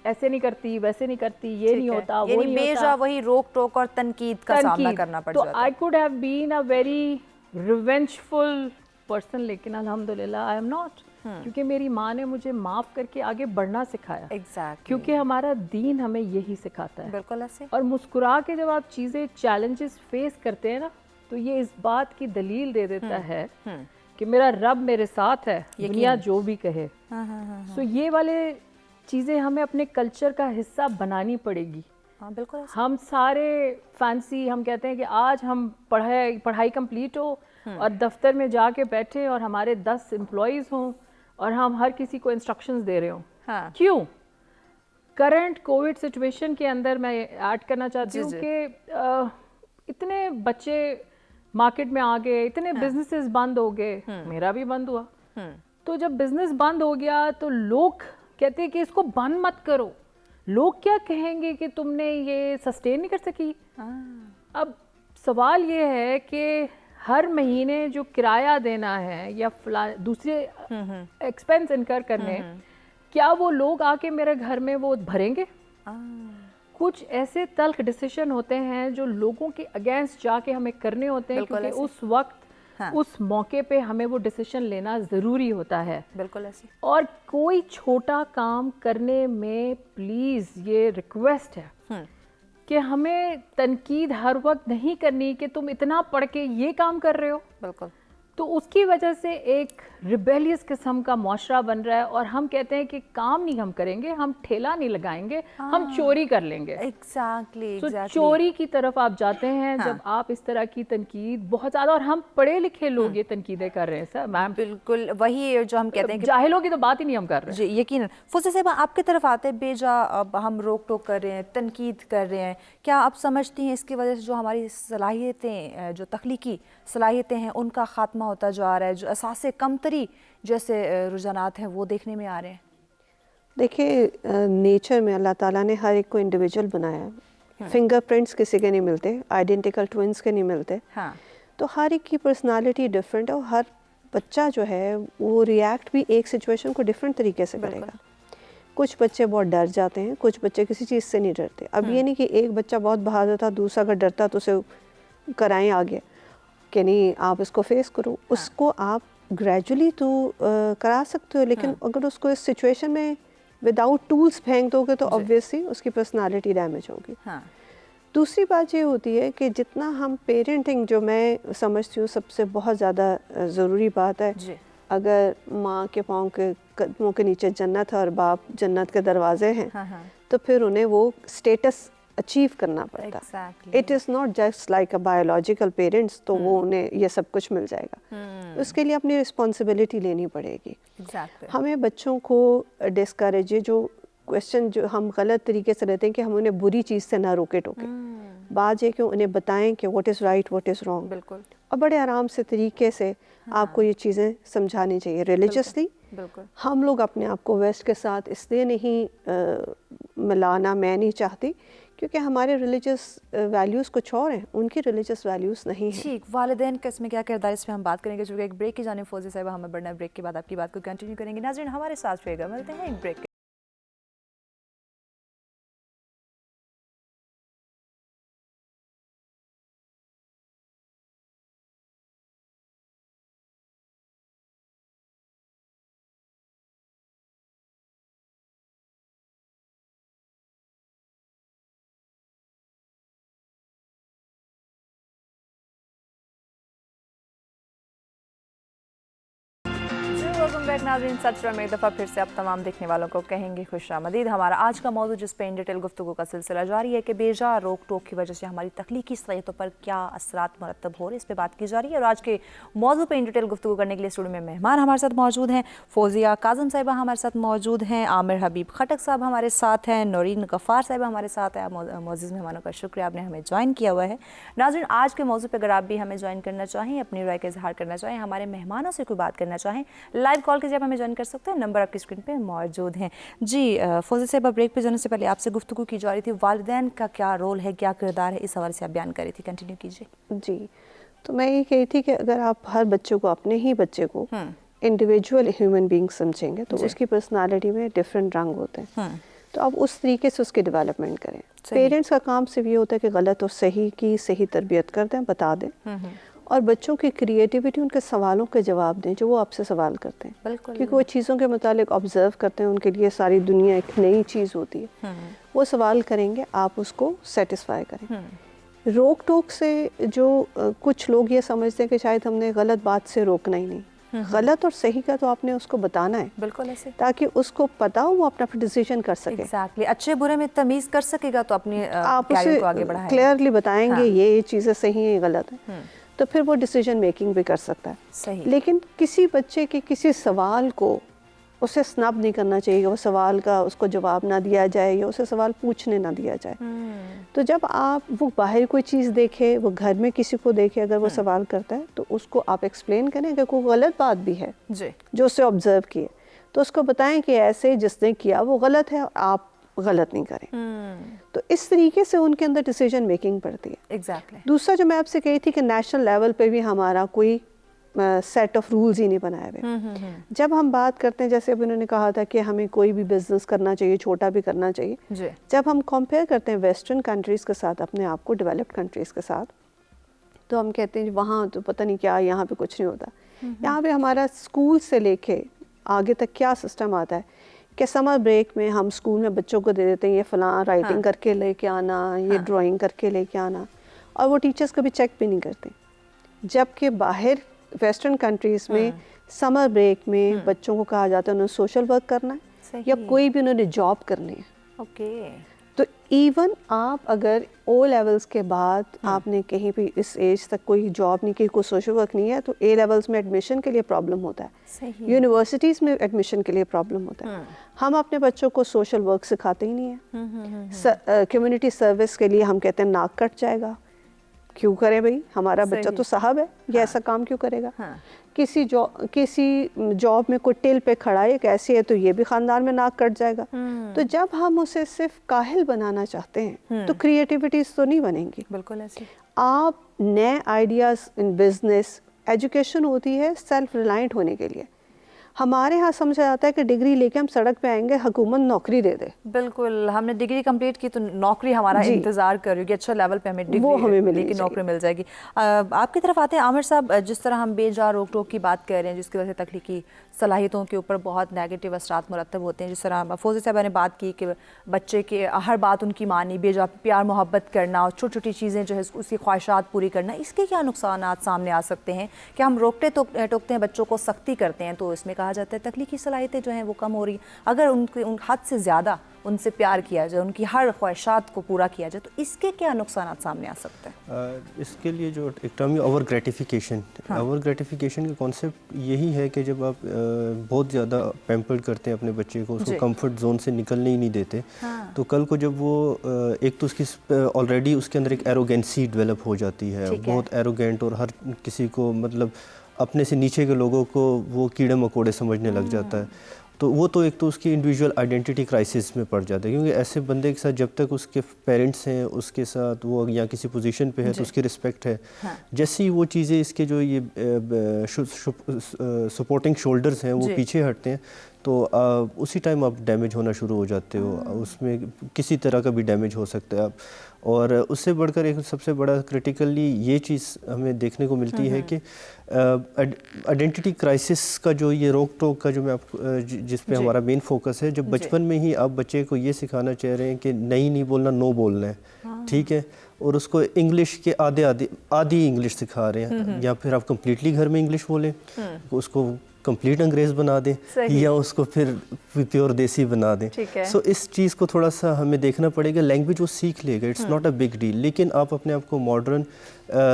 ایسے نہیں کرتی, ویسے نہیں کرتی, یہ نہیں ہوتا, وہ نہیں ہوتا, وہی روک ٹوک اور تنقید کا سامنا کرنا پڑ جاتا. تو I could have been a very revengeful person, لیکن الحمدللہ آئی ایم ناٹ, کیونکہ میری ماں نے مجھے معاف کر کے آگے بڑھنا سکھایا. کیونکہ ہمارا دین ہمیں یہی سکھاتا ہے. بالکل ایسے. اور مسکرا کے جب آپ چیزیں چیلنجز فیس کرتے ہیں نا, تو یہ اس بات کی دلیل دے دیتا ہے کہ میرا رب میرے ساتھ ہے, دنیا جو بھی کہے. سو یہ والے چیزیں ہمیں اپنے کلچر کا حصہ بنانی پڑے گی. بالکل. ہم سارے فینسی, ہم کہتے ہیں کہ آج ہم پڑھائی کمپلیٹ ہو اور دفتر میں جا کے بیٹھے اور ہمارے 10 امپلائیز ہوں اور ہم ہر کسی کو انسٹرکشنز دے رہے ہوں. کیوں؟ کرنٹ کووڈ سچویشن کے اندر میں ایڈ کرنا چاہتی ہوں کہ اتنے بچے مارکیٹ میں آ گئے, اتنے بزنسز بند ہو گئے, میرا بھی بند ہوا. تو جب بزنس بند ہو گیا تو لوگ کہتے ہیں کہ اس کو بند مت کرو, لوگ کیا کہیں گے کہ تم نے یہ سسٹین نہیں کر سکی. اب سوال یہ ہے کہ ہر مہینے جو کرایہ دینا ہے یا دوسرے ایکسپینس انکر کرنے, کیا وہ لوگ آ کے میرے گھر میں وہ بھریں گے؟ کچھ ایسے تلخ ڈیسیشن ہوتے ہیں جو لوگوں کے اگینسٹ جا کے ہمیں کرنے ہوتے ہیں, کیونکہ اس وقت اس موقع پہ ہمیں وہ ڈیسیشن لینا ضروری ہوتا ہے. بالکل ایسے. اور کوئی چھوٹا کام کرنے میں پلیز یہ ریکویسٹ ہے کہ ہمیں تنقید ہر وقت نہیں کرنی کہ تم اتنا پڑھ کے یہ کام کر رہے ہو. بالکل. تو اس کی وجہ سے ایک ریبیلیس قسم کا معاشرہ بن رہا ہے, اور ہم کہتے ہیں کہ کام نہیں ہم کریں گے, ہم ٹھیلا نہیں لگائیں گے, ہم چوری کر لیں گے. ایگزیکٹلی, چوری کی طرف آپ جاتے ہیں جب آپ اس طرح کی تنقید بہت زیادہ, اور ہم پڑھے لکھے لوگ یہ تنقیدیں کر رہے ہیں سر میم. بالکل وہی جو ہم کہتے ہیں کہ جاہلوں کی تو بات ہی نہیں ہم کر رہے ہیں. جی یقیناً. فوزیہ صاحبہ آپ کی طرف آتے بے جا اب ہم روک ٹوک کر رہے ہیں, تنقید کر رہے ہیں, کیا آپ سمجھتی ہیں اس کی وجہ سے جو ہماری صلاحیتیں, جو تخلیقی صلاحیتیں ہیں ان کا خاتمہ ہوتا جا رہا ہے, جو اساس کمتری جیسے رجحانات ہیں وہ دیکھنے میں آ رہے ہیں؟ دیکھیے نیچر میں اللہ تعالیٰ نے ہر ایک کو انڈیویجول بنایا ہے. فنگر پرنٹس کسی کے نہیں ملتے, آئیڈینٹیکل ٹوئنس کے نہیں ملتے. تو ہر ایک کی پرسنالٹی ڈفرینٹ ہے, اور ہر بچہ جو ہے وہ ریئیکٹ بھی ایک سچویشن کو ڈفرینٹ طریقے سے کرے گا. کچھ بچے بہت ڈر جاتے ہیں, کچھ بچے کسی چیز سے نہیں ڈرتے. اب یہ نہیں کہ ایک بچہ بہت بہادر تھا, دوسرا اگر ڈرتا تو اسے کرائیں آگے کہ نہیں آپ اس کو فیس کرو. اس کو آپ گریجولی تو کرا سکتے ہو, لیکن اگر اس کو اس سچویشن میں وداؤٹ ٹولس پھینک دو گے تو obviously اس کی پرسنالٹی ڈیمیج ہوگی. دوسری بات یہ ہوتی ہے کہ جتنا ہم پیرنٹنگ, جو میں سمجھتی ہوں سب سے بہت زیادہ ضروری بات ہے, اگر ماں کے پاؤں کے قدموں کے نیچے جنت ہے اور باپ جنت کے دروازے ہیں, تو پھر انہیں وہ اسٹیٹس اچیو کرنا پڑتا. It is not just like a biological parents, تو وہ انہیں یہ سب کچھ مل جائے گا. اس کے لیے اپنی رسپانسبلٹی لینی پڑے گی. ہمیں بچوں کو ڈسکریج, جو کویشچن جو ہم غلط طریقے سے لیتے ہیں کہ ہم انہیں بری چیز سے نہ روکے ٹوکے, بات یہ کہ انہیں بتائیں کہ what is right what is wrong, اور بڑے آرام سے طریقے سے آپ کو یہ چیزیں سمجھانی چاہیے. ریلیجسلی ہم لوگ اپنے آپ کو ویسٹ کے ساتھ اس لیے نہیں ملانا, میں نہیں چاہتی, کیونکہ ہمارے ریلیجس ویلیوز کچھ اور ہیں, ان کی ریلیجس ویلیوز نہیں ہیں. ٹھیک, والدین کا اس میں کیا کردار, اس میں ہم بات کریں گے. چونکہ ایک بریک کی جانب فوزیہ صاحبہ ہمیں بڑھنا ہے, بریک کے بعد آپ کی بات کو کنٹینیو کریں گے. ناظرین ہمارے ساتھ رہے گا, ملتے ہیں ایک بریک. ویلکم بیک ناظرین, سچ میں ایک دفعہ پھر سے آپ تمام دیکھنے والوں کو کہیں گے خوش آمدید. ہمارا آج کا موضوع جس پہ ان ڈیٹیل گفتگو کا سلسلہ جاری ہے کہ بے جا روک ٹوک کی وجہ سے ہماری تخلیقی صلاحیتوں پر کیا اثرات مرتب ہو رہے ہیں, اس پہ بات کی جا رہی ہے. اور آج کے موضوع پہ ان ڈیٹیل گفتگو کرنے کے لیے اسٹوڈیو میں مہمان ہمارے ساتھ موجود ہیں. فوزیہ کاظم صاحبہ ہمارے ساتھ موجود ہیں, عامر حبیب خٹک صاحب ہمارے ساتھ ہیں, نورین غفار صاحبہ ہمارے ساتھ ہیں. معزز مہمانوں کا شکریہ, آپ نے ہمیں جوائن کیا ہوا ہے. ناظرین آج کے موضوع پہ اگر آپ بھی ہمیں جوائن کرنا چاہیں, اپنی رائے کا اظہار کرنا چاہیں, ہمارے مہمانوں سے کوئی بات کرنا چاہیں, لائیو کال کیجیے, آپ ہمیں جوائن کر سکتے ہیں. نمبر آپ کی اسکرین پہ موجود ہیں. جی فوزیہ صاحبہ, بریک پہ جانے سے پہلے آپ سے گفتگو کی جا رہی تھی, والدین کا کیا رول ہے, کیا کردار ہے, اس حوالے سے آپ بیان کر رہی تھی, کنٹینیو کیجیے. جی, تو میں یہ کہی تھی کہ اگر آپ ہر بچوں کو, اپنے ہی بچے کو انڈیویجول ہیومن بینگ سمجھیں گے تو اس کی پرسنالٹی میں ڈفرینٹ رنگ ہوتے ہیں, تو آپ اس طریقے سے اس کی ڈیولپمنٹ کریں. پیرنٹس کا کام صرف یہ ہوتا ہے کہ غلط اور صحیح کی صحیح تربیت کر دیں, بتا دیں, اور بچوں کی کریٹیوٹی, ان کے سوالوں کے جواب دیں جو وہ آپ سے سوال کرتے ہیں, کیونکہ وہ چیزوں کے متعلق آبزرو کرتے ہیں, ان کے لیے ساری دنیا ایک نئی چیز ہوتی ہے. وہ سوال کریں گے, آپ اس کو سیٹسفائی کریں. روک ٹوک سے جو کچھ لوگ یہ سمجھتے ہیں کہ شاید ہم نے غلط بات سے روکنا ہی نہیں, غلط اور صحیح کا تو آپ نے اس کو بتانا ہے, بالکل ایسے, تاکہ اس کو پتا ہو, وہ اپنا ڈیسیژن کر سکے. ایگزیکٹلی, اچھے برے میں تمیز کر سکے گا تو اپنی آپ اسے کلیئرلی بتائیں گے یہ چیزیں صحیح ہیں غلط ہیں, تو پھر وہ ڈیسیجن میکنگ بھی کر سکتا ہے. صحیح. لیکن کسی بچے کے کسی سوال کو اسے سنب نہیں کرنا چاہیے, وہ سوال کا اس کو جواب نہ دیا جائے یا اسے سوال پوچھنے نہ دیا جائے. تو جب آپ وہ باہر کوئی چیز دیکھے, وہ گھر میں کسی کو دیکھے, اگر وہ سوال کرتا ہے تو اس کو آپ ایکسپلین کریں کہ کوئی غلط بات بھی ہے جو اسے آبزرو کیے, تو اس کو بتائیں کہ ایسے جس نے کیا وہ غلط ہے, آپ غلط نہیں کریں. تو اس طریقے سے ان کے اندر ڈیسیجن میکنگ پڑتی ہے. ایگزیکٹلی. دوسرا جو میں آپ سے کہی تھی کہ نیشنل لیول پہ بھی ہمارا کوئی سیٹ آف رولز ہی نہیں بنائے ہوئے. جب ہم بات کرتے ہیں, جیسے اب انہوں نے کہا تھا کہ ہمیں کوئی بھی بزنس کرنا چاہیے, چھوٹا بھی کرنا چاہیے, جب ہم کمپیئر کرتے ہیں ویسٹرن کنٹریز کے ساتھ اپنے آپ کو, ڈیولپڈ کنٹریز کے ساتھ, تو ہم کہتے ہیں وہاں تو پتہ نہیں کیا, یہاں پہ کچھ نہیں ہوتا. یہاں پہ ہمارا اسکول سے لے کے آگے تک کیا سسٹم آتا ہے کہ سمر بریک میں ہم اسکول میں بچوں کو دے دیتے ہیں یہ فلاں رائٹنگ کر کے لے کے آنا, یہ ڈرائنگ کر کے لے کے آنا, اور وہ ٹیچرز کبھی چیک بھی نہیں کرتے. جبکہ باہر ویسٹرن کنٹریز میں سمر بریک میں بچوں کو کہا جاتا ہے انہوں نے سوشل ورک کرنا ہے یا کوئی بھی انہوں نے جاب کرنی ہے. اوکے. تو ایون آپ اگر او لیولز کے بعد آپ نے کہیں بھی اس ایج تک کوئی جاب نہیں کی, کوئی سوشل ورک نہیں ہے, تو اے لیولز میں ایڈمیشن کے لیے پرابلم ہوتا ہے, یونیورسٹیز میں ایڈمیشن کے لیے پرابلم ہوتا ہے. ہم اپنے بچوں کو سوشل ورک سکھاتے ہی نہیں ہیں. کمیونٹی سروس کے لیے ہم کہتے ہیں ناک کٹ جائے گا. کیوں کرے بھائی, ہمارا بچہ تو صاحب ہے, یہ ایسا کام کیوں کرے گا. کسی جاب میں کوئی ٹل پہ کھڑا ہے, ایک ایسی ہے, تو یہ بھی خاندان میں ناک کٹ جائے گا. تو جب ہم اسے صرف کاہل بنانا چاہتے ہیں تو کریٹیوٹیز تو نہیں بنیں گی. بالکل ایسے. آپ نئے آئیڈیاز ان بزنس, ایجوکیشن ہوتی ہے سیلف ریلائنٹ ہونے کے لیے. ہمارے ہاں سمجھا جاتا ہے کہ ڈگری لے کے ہم سڑک پہ آئیں گے, حکومت نوکری دے دے. بالکل, ہم نے ڈگری کمپلیٹ کی تو نوکری ہمارا انتظار کر رہی ہوگی, اچھا لیول پہ ہمیں ڈگری لے کے نوکری مل جائے گی. آپ کی طرف آتے ہیں عامر صاحب. جس طرح ہم بے جا روک ٹوک کی بات کر رہے ہیں جس کی وجہ سے تخلیقی صلاحیتوں کے اوپر بہت نیگیٹو اثرات مرتب ہوتے ہیں, جس طرح فوزی صاحبہ نے بات کی کہ بچے کے ہر بات ان کی مانی, بے جا پیار محبت کرنا اور چھوٹی چھوٹی چیزیں جو ہے اس کی خواہشات پوری کرنا, اس کے کیا نقصانات سامنے آ سکتے ہیں کہ ہم روکتے ٹوکتے ہیں بچوں کو, سختی کرتے ہیں, تو اس میں کہا جاتا ہے تخلیقی صلاحیتیں جو ہیں وہ کم ہو رہی ہیں. اگر ان حد سے زیادہ ان سے پیار کیا جائے, ان کی ہر خواہشات کو پورا کیا جائے, تو اس کے کیا نقصانات سامنے آ سکتے ہیں؟ اس کے لیے جو ایک ٹرم ہے اوور گریٹیفیکیشن. اوور گریٹیفیکیشن کا کانسیپٹ یہی ہے کہ جب آپ بہت زیادہ پیمپرڈ کرتے ہیں اپنے بچے کو, اس کو کمفرٹ زون سے نکلنے ہی نہیں دیتے, تو کل کو جب وہ ایک تو اس کی آلریڈی اس کے اندر ایک ایروگینسی ڈیولپ ہو جاتی ہے, بہت ایروگینٹ, اور ہر کسی کو مطلب اپنے سے نیچے کے لوگوں کو وہ کیڑے مکوڑے سمجھنے لگ جاتا ہے. تو وہ تو ایک تو اس کی انڈیویجول آئیڈینٹی کرائسس میں پڑ جاتا ہے, کیونکہ ایسے بندے کے ساتھ جب تک اس کے پیرنٹس ہیں, اس کے ساتھ وہ یا کسی پوزیشن پہ ہے تو اس کی رسپیکٹ ہے, جیسی وہ چیزیں اس کے جو یہ سپورٹنگ شولڈرز ہیں وہ پیچھے ہٹتے ہیں, تو اسی ٹائم آپ ڈیمیج ہونا شروع ہو جاتے ہو. اس میں کسی طرح کا بھی ڈیمیج ہو سکتا ہے آپ. اور اس سے بڑھ کر ایک سب سے بڑا کرٹیکلی یہ چیز ہمیں دیکھنے کو ملتی ہے کہ آئیڈینٹی کرائسس کا جو یہ روک ٹوک کا جو میں آپ جس پہ ہمارا مین فوکس ہے, جب بچپن میں ہی آپ بچے کو یہ سکھانا چاہ رہے ہیں کہ نہیں بولنا, نو بولنا ہے, ٹھیک ہے, اور اس کو انگلش کے آدھی انگلش سکھا رہے ہیں, یا پھر آپ کمپلیٹلی گھر میں انگلش بولیں, اس کو کمپلیٹ انگریز بنا دیں, یا اس کو پھر پیور دیسی بنا دیں. سو اس چیز کو تھوڑا سا ہمیں دیکھنا پڑے گا. لینگویج وہ سیکھ لے گا, it's not a big deal, لیکن آپ اپنے آپ کو ماڈرن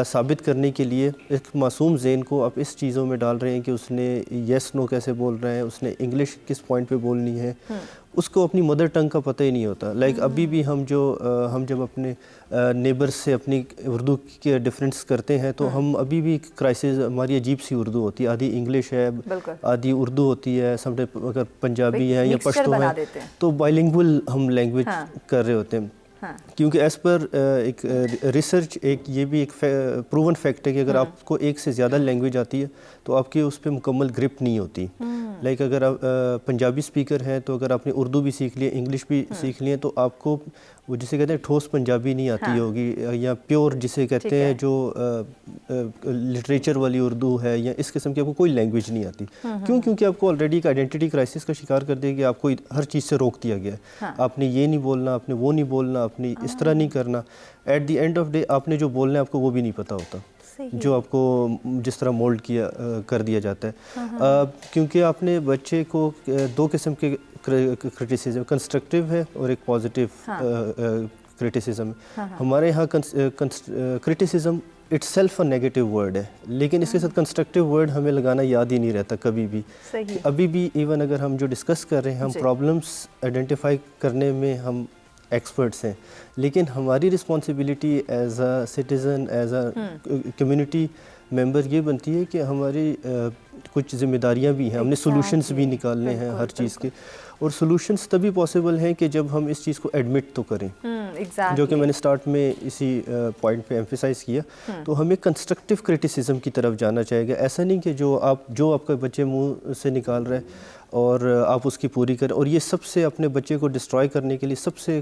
ثابت کرنے کے لیے ایک معصوم ذہن کو آپ اس چیزوں میں ڈال رہے ہیں کہ اس نے یس نو کیسے بول رہے ہیں, اس نے انگلش کس پوائنٹ پہ بولنی ہے, اس کو اپنی مدر ٹنگ کا پتہ ہی نہیں ہوتا. لائک ابھی بھی ہم جب اپنے نیبر سے اپنی اردو کے ڈفرینس کرتے ہیں تو ہم ابھی بھی کرائسس, ہماری عجیب سی اردو ہوتی ہے, آدھی انگلش ہے, آدھی اردو ہوتی ہے, سم ٹائم اگر پنجابی ہے یا پشتو ہے تو بائلنگول ہم لینگویج کر رہے ہوتے ہیں. کیونکہ ایز پر ایک ریسرچ ایک یہ بھی ایک پروون فیکٹ ہے کہ اگر آپ کو ایک سے زیادہ لینگویج آتی ہے تو آپ کی اس پہ مکمل گرپ نہیں ہوتی. لائک اگر آپ پنجابی اسپیکر ہیں تو اگر آپ نے اردو بھی سیکھ لی, انگلش بھی سیکھ لی, تو آپ کو وہ جسے کہتے ہیں ٹھوس پنجابی نہیں آتی ہوگی, یا پیور جسے کہتے ہیں جو لٹریچر والی اردو ہے, یا اس قسم کی آپ کو کوئی لینگویج نہیں آتی. کیوں؟ کیونکہ آپ کو آلریڈی ایک آئیڈینٹی کرائسس کا شکار کر دیا کہ آپ کو ہر چیز سے روک دیا گیا ہے. آپ نے یہ نہیں بولنا, آپ نے وہ نہیں بولنا, آپ نے اس طرح نہیں کرنا. At the end of day آپ نے جو بولنا ہے آپ کو وہ بھی نہیں پتہ ہوتا, جو آپ کو جس طرح مولڈ کر دیا جاتا ہے. کیونکہ آپ نے بچے کو دو قسم کے کرٹیسزم, کنسٹرکٹیو ہے اور ایک پازیٹیو کرٹیسزم. ہمارے یہاں criticism itself a negative word ہے, لیکن اس کے ساتھ کنسٹرکٹیو ورڈ ہمیں لگانا یاد ہی نہیں رہتا کبھی بھی. ابھی بھی ایون اگر ہم جو ڈسکس کر رہے ہیں, ہم پرابلمس آئیڈینٹیفائی کرنے میں ہم ایکسپرٹس ہیں, لیکن ہماری responsibility as a citizen, as a community member یہ بنتی ہے کہ ہماری کچھ ذمہ داریاں بھی ہیں, ہم نے سولوشنس بھی نکالنے ہیں ہر چیز کے, اور سولوشنس تبھی پاسبل ہیں کہ جب ہم اس چیز کو ایڈمٹ تو کریں, جو کہ میں نے سٹارٹ میں اسی پوائنٹ پہ ایمفیسائز کیا. تو ہمیں کنسٹرکٹیو کرٹیسزم کی طرف جانا چاہیے گا. ایسا نہیں کہ جو آپ کا بچے منہ سے نکال رہے اور آپ اس کی پوری کریں, اور یہ سب سے اپنے بچے کو ڈسٹرائے کرنے کے لیے سب سے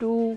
to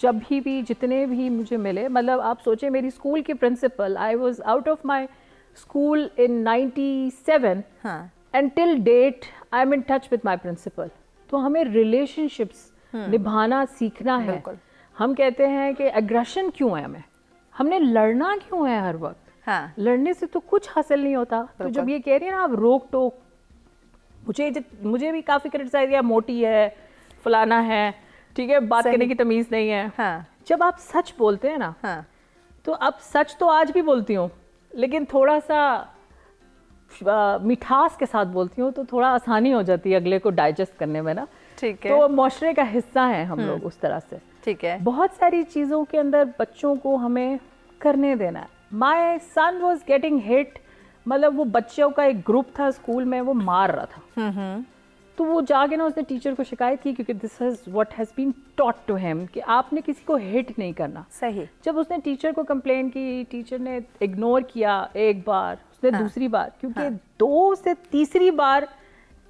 جب بھی جتنے بھی مجھے ملے, مطلب آپ سوچیں میری اسکول کی principal, I was out of my school in 97 and till date I am in touch with my principal. تو ہمیں ریلیشن شپس نبھانا سیکھنا ہے. ہم کہتے ہیں کہ اگریشن کیوں ہے, ہم نے لڑنا کیوں ہے ہر وقت, لڑنے سے تو کچھ حاصل نہیں ہوتا. تو جب یہ کہہ رہی ہیں نا آپ روک ٹوک, مجھے بھی کافی کرٹیسائز کیا, موٹی ہے, فلانا ہے, ٹھیک ہے, بات کرنے کی تمیز نہیں ہے. جب آپ سچ بولتے ہیں نا, تو اب سچ تو آج بھی بولتی ہوں, لیکن تھوڑا سا مٹھاس کے ساتھ بولتی ہوں, تو تھوڑا آسانی ہو جاتی ہے اگلے کو ڈائجسٹ کرنے میں نا. ٹھیک ہے, تو معاشرے کا حصہ ہیں ہم لوگ اس طرح سے. ٹھیک ہے, بہت ساری چیزوں کے اندر بچوں کو ہمیں کرنے دینا ہے. مائی سن واز گیٹنگ ہٹ, مطلب وہ بچوں کا ایک گروپ تھا اسکول میں, وہ مار رہا تھا. تو وہ جا کے نا اس نے ٹیچر کو شکایت کی, کیونکہ this is what has been taught to him کہ آپ نے کسی کو ہٹ نہیں کرنا. صحیح. جب اس نے ٹیچر کو کمپلین کی, ٹیچر نے اگنور کیا ایک بار, اس نے دوسری بار, کیونکہ 2 سے تیسری بار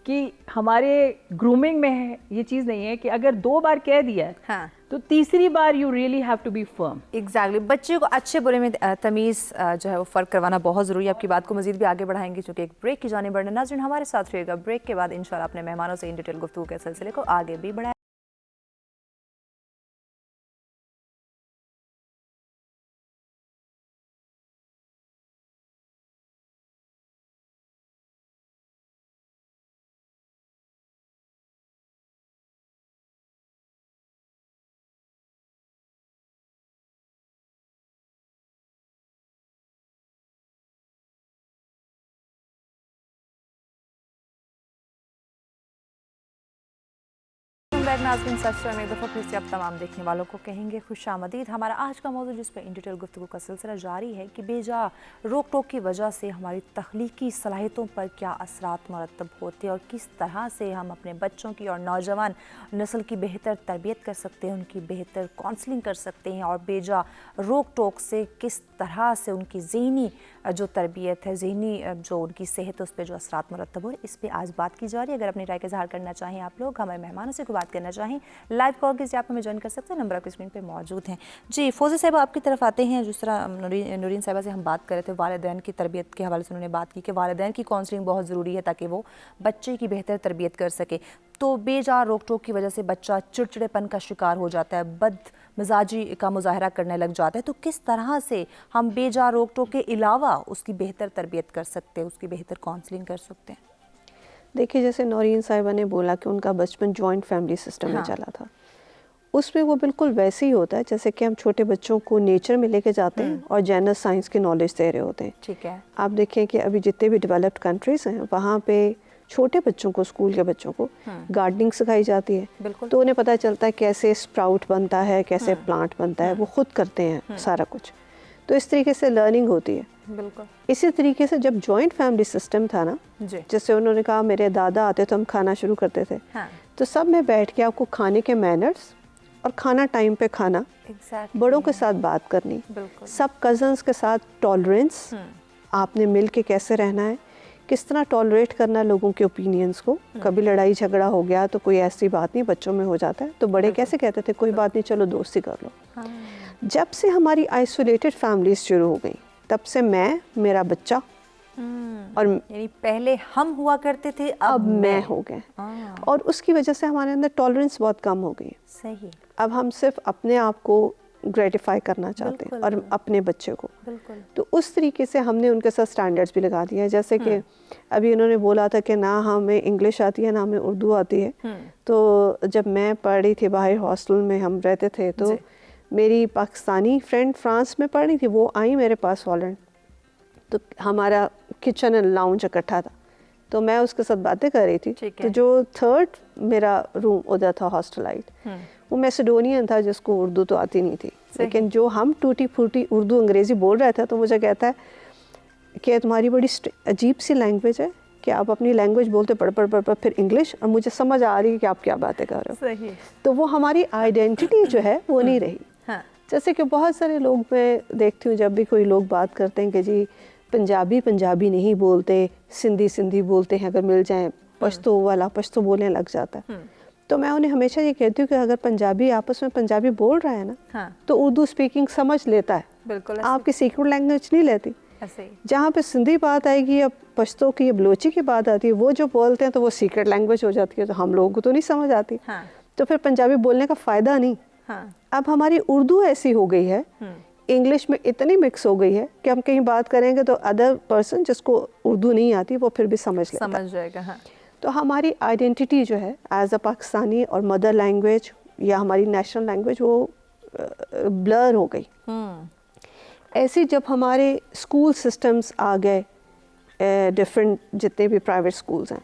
کہ ہمارے گرومنگ میں یہ چیز نہیں ہے کہ اگر 2 بار کہہ دیا ہے تو تیسری بار you really have to be firm. Exactly. بچے کو اچھے برے میں تمیز جو ہے وہ فرق کروانا بہت ضروری ہے. آپ کی بات کو مزید بھی آگے بڑھائیں گے چونکہ ایک بریک کی جانب بڑھنا. ناظرین ہمارے ساتھ رہیے گا, بریک کے بعد انشاءاللہ اپنے مہمانوں سے ان ڈیٹیل گفتگو کے سلسلے کو آگے بھی بڑھائیں. ناظرین سچ میں ایک دفعہ پھر سے اب تمام دیکھنے والوں کو کہیں گے خوش آمدید. ہمارا آج کا موضوع جس پہ ان ڈیٹیل گفتگو کا سلسلہ جاری ہے کہ بے جا روک ٹوک کی وجہ سے ہماری تخلیقی صلاحیتوں پر کیا اثرات مرتب ہوتے ہیں, اور کس طرح سے ہم اپنے بچوں کی اور نوجوان نسل کی بہتر تربیت کر سکتے ہیں, ان کی بہتر کونسلنگ کر سکتے ہیں, اور بے جا روک ٹوک سے کس طرح سے ان کی ذہنی جو تربیت ہے, ذہنی جو ان کی صحت ہے, اس پہ جو اثرات مرتب ہو, اس پہ آج بات کی جا رہی ہے. اگر اپنی رائے کا اظہار کرنا چاہیں آپ لوگ, ہمارے مہمانوں سے کوئی بات کرنا چاہیں, لائیو کال کے ذریعے آپ ہمیں جوائن کر سکتے ہیں, نمبر آپ کی اسکرین پہ موجود ہیں. جی فوزی صاحبہ آپ کی طرف آتے ہیں. جس طرح نورین صاحبہ سے ہم بات کر رہے تھے, والدین کی تربیت کے حوالے سے انہوں نے بات کی کہ والدین کی کونسلنگ بہت ضروری ہے تاکہ وہ بچے کی بہتر تربیت کر سکے. تو بے جا روک ٹوک کی وجہ سے بچہ چڑچڑے پن کا شکار ہو جاتا ہے, بد مزاجی کا مظاہرہ کرنے لگ جاتا ہے. تو کس طرح سے ہم بے جا روک ٹوک کے علاوہ اس کی بہتر تربیت کر سکتے ہیں, اس کی بہتر کونسلنگ کر سکتے ہیں؟ دیکھیے جیسے نورین صاحبہ نے بولا کہ ان کا بچپن جوائنٹ فیملی سسٹم میں چلا تھا, اس میں وہ بالکل ویسے ہی ہوتا ہے جیسے کہ ہم چھوٹے بچوں کو نیچر میں لے کے جاتے ہیں اور جنرل سائنس کی نالج دے رہے ہوتے ہیں. ٹھیک ہے, آپ دیکھیں کہ ابھی جتنے بھی ڈیولپڈ کنٹریز ہیں وہاں پہ چھوٹے بچوں کو, اسکول کے بچوں کو گارڈننگ سکھائی جاتی ہے, تو انہیں پتہ چلتا ہے کیسے اسپراؤٹ بنتا ہے, کیسے پلانٹ بنتا ہے, وہ خود کرتے ہیں سارا کچھ. تو اس طریقے سے لرننگ ہوتی ہے. بالکل اسی طریقے سے جب جوائنٹ فیملی سسٹم تھا نا, جیسے انہوں نے کہا میرے دادا آتے تو ہم کھانا شروع کرتے تھے, تو سب میں بیٹھ کے آپ کو کھانے کے مینرز اور کھانا ٹائم پہ کھانا, بڑوں کے ساتھ بات کرنی, سب کزنس کے ساتھ ٹالرنس, آپ نے مل کے کیسے رہنا ہے, کس طرح ٹالریٹ کرنا لوگوں کے اوپینینز کو. کبھی لڑائی جھگڑا ہو گیا تو کوئی ایسی بات نہیں, بچوں میں ہو جاتا ہے, تو بڑے کیسے کہتے تھے کوئی بات نہیں چلو دوستی کر لو. جب سے ہماری آئسولیٹڈ فیملیز شروع ہو گئیں تب سے میں, میرا بچہ, اور یعنی پہلے ہم ہوا کرتے تھے اب میں ہو گئے, اور اس کی وجہ سے ہمارے اندر ٹالرنس بہت کم ہو گئی. صحیح. اب ہم صرف اپنے آپ کو گریٹیفائی کرنا چاہتے ہیں اور اپنے بچے کو. تو اس طریقے سے ہم نے ان کے ساتھ سٹینڈرڈز بھی لگا دیا ہے. جیسے کہ ابھی انہوں نے بولا تھا کہ نہ ہمیں انگلش آتی ہے نہ ہمیں اردو آتی ہے. تو جب میں پڑھ رہی تھی باہر ہاسٹل میں ہم رہتے تھے, تو میری پاکستانی فرینڈ فرانس میں پڑھ رہی تھی, وہ آئی میرے پاس ہالینڈ, تو ہمارا کچن اینڈ لاؤنج اکٹھا تھا, تو میں اس کے ساتھ باتیں کر رہی تھی. تو جو تھرڈ میرا روم ادھر تھا ہاسٹلائٹ, وہ میسیڈونین تھا جس کو اردو تو آتی نہیں تھی, لیکن جو ہم ٹوٹی پھوٹی اردو انگریزی بول رہے تھے, تو مجھے کہتا ہے کہ تمہاری بڑی عجیب سی لینگویج ہے کہ آپ اپنی لینگویج بولتے پڑھ پھر انگلش, اور مجھے سمجھ آ رہی ہے کہ آپ کیا باتیں کر رہے ہو. تو وہ ہماری آئیڈینٹی جو ہے وہ نہیں رہی. جیسے کہ بہت سارے لوگ میں دیکھتی ہوں جب بھی کوئی لوگ بات کرتے ہیں کہ جی پنجابی نہیں بولتے, سندھی بولتے ہیں, اگر مل جائیں پشتو والا پشتو بولنے لگ جاتا ہے. تو میں انہیں ہمیشہ یہ کہتی ہوں کہ اگر پنجابی آپس میں پنجابی بول رہا ہے نا تو اردو اسپیکنگ سمجھ لیتا ہے, بالکل آپ کی سیکرٹ لینگویج نہیں لیتی. جہاں پہ سندھی بات آئے گی یا پشتو کی یا بلوچی کی بات آتی ہے, وہ جو بولتے ہیں تو وہ سیکرٹ لینگویج ہو جاتی ہے, تو ہم لوگوں کو تو نہیں سمجھ آتی, تو پھر پنجابی بولنے کا فائدہ نہیں. اب ہماری اردو ایسی ہو گئی ہے, انگلش میں اتنی مکس ہو گئی ہے کہ ہم کہیں بات کریں گے تو ادر پرسن جس کو اردو نہیں آتی وہ پھر بھی سمجھ جائے گا. تو ہماری آئیڈینٹی جو ہے ایز اے پاکستانی اور مدر لینگویج یا ہماری نیشنل لینگویج وہ بلر ہو گئی. ایسی جب ہمارے اسکول سسٹمز آ گئے ڈفرینٹ جتنے بھی پرائیویٹ اسکولز ہیں,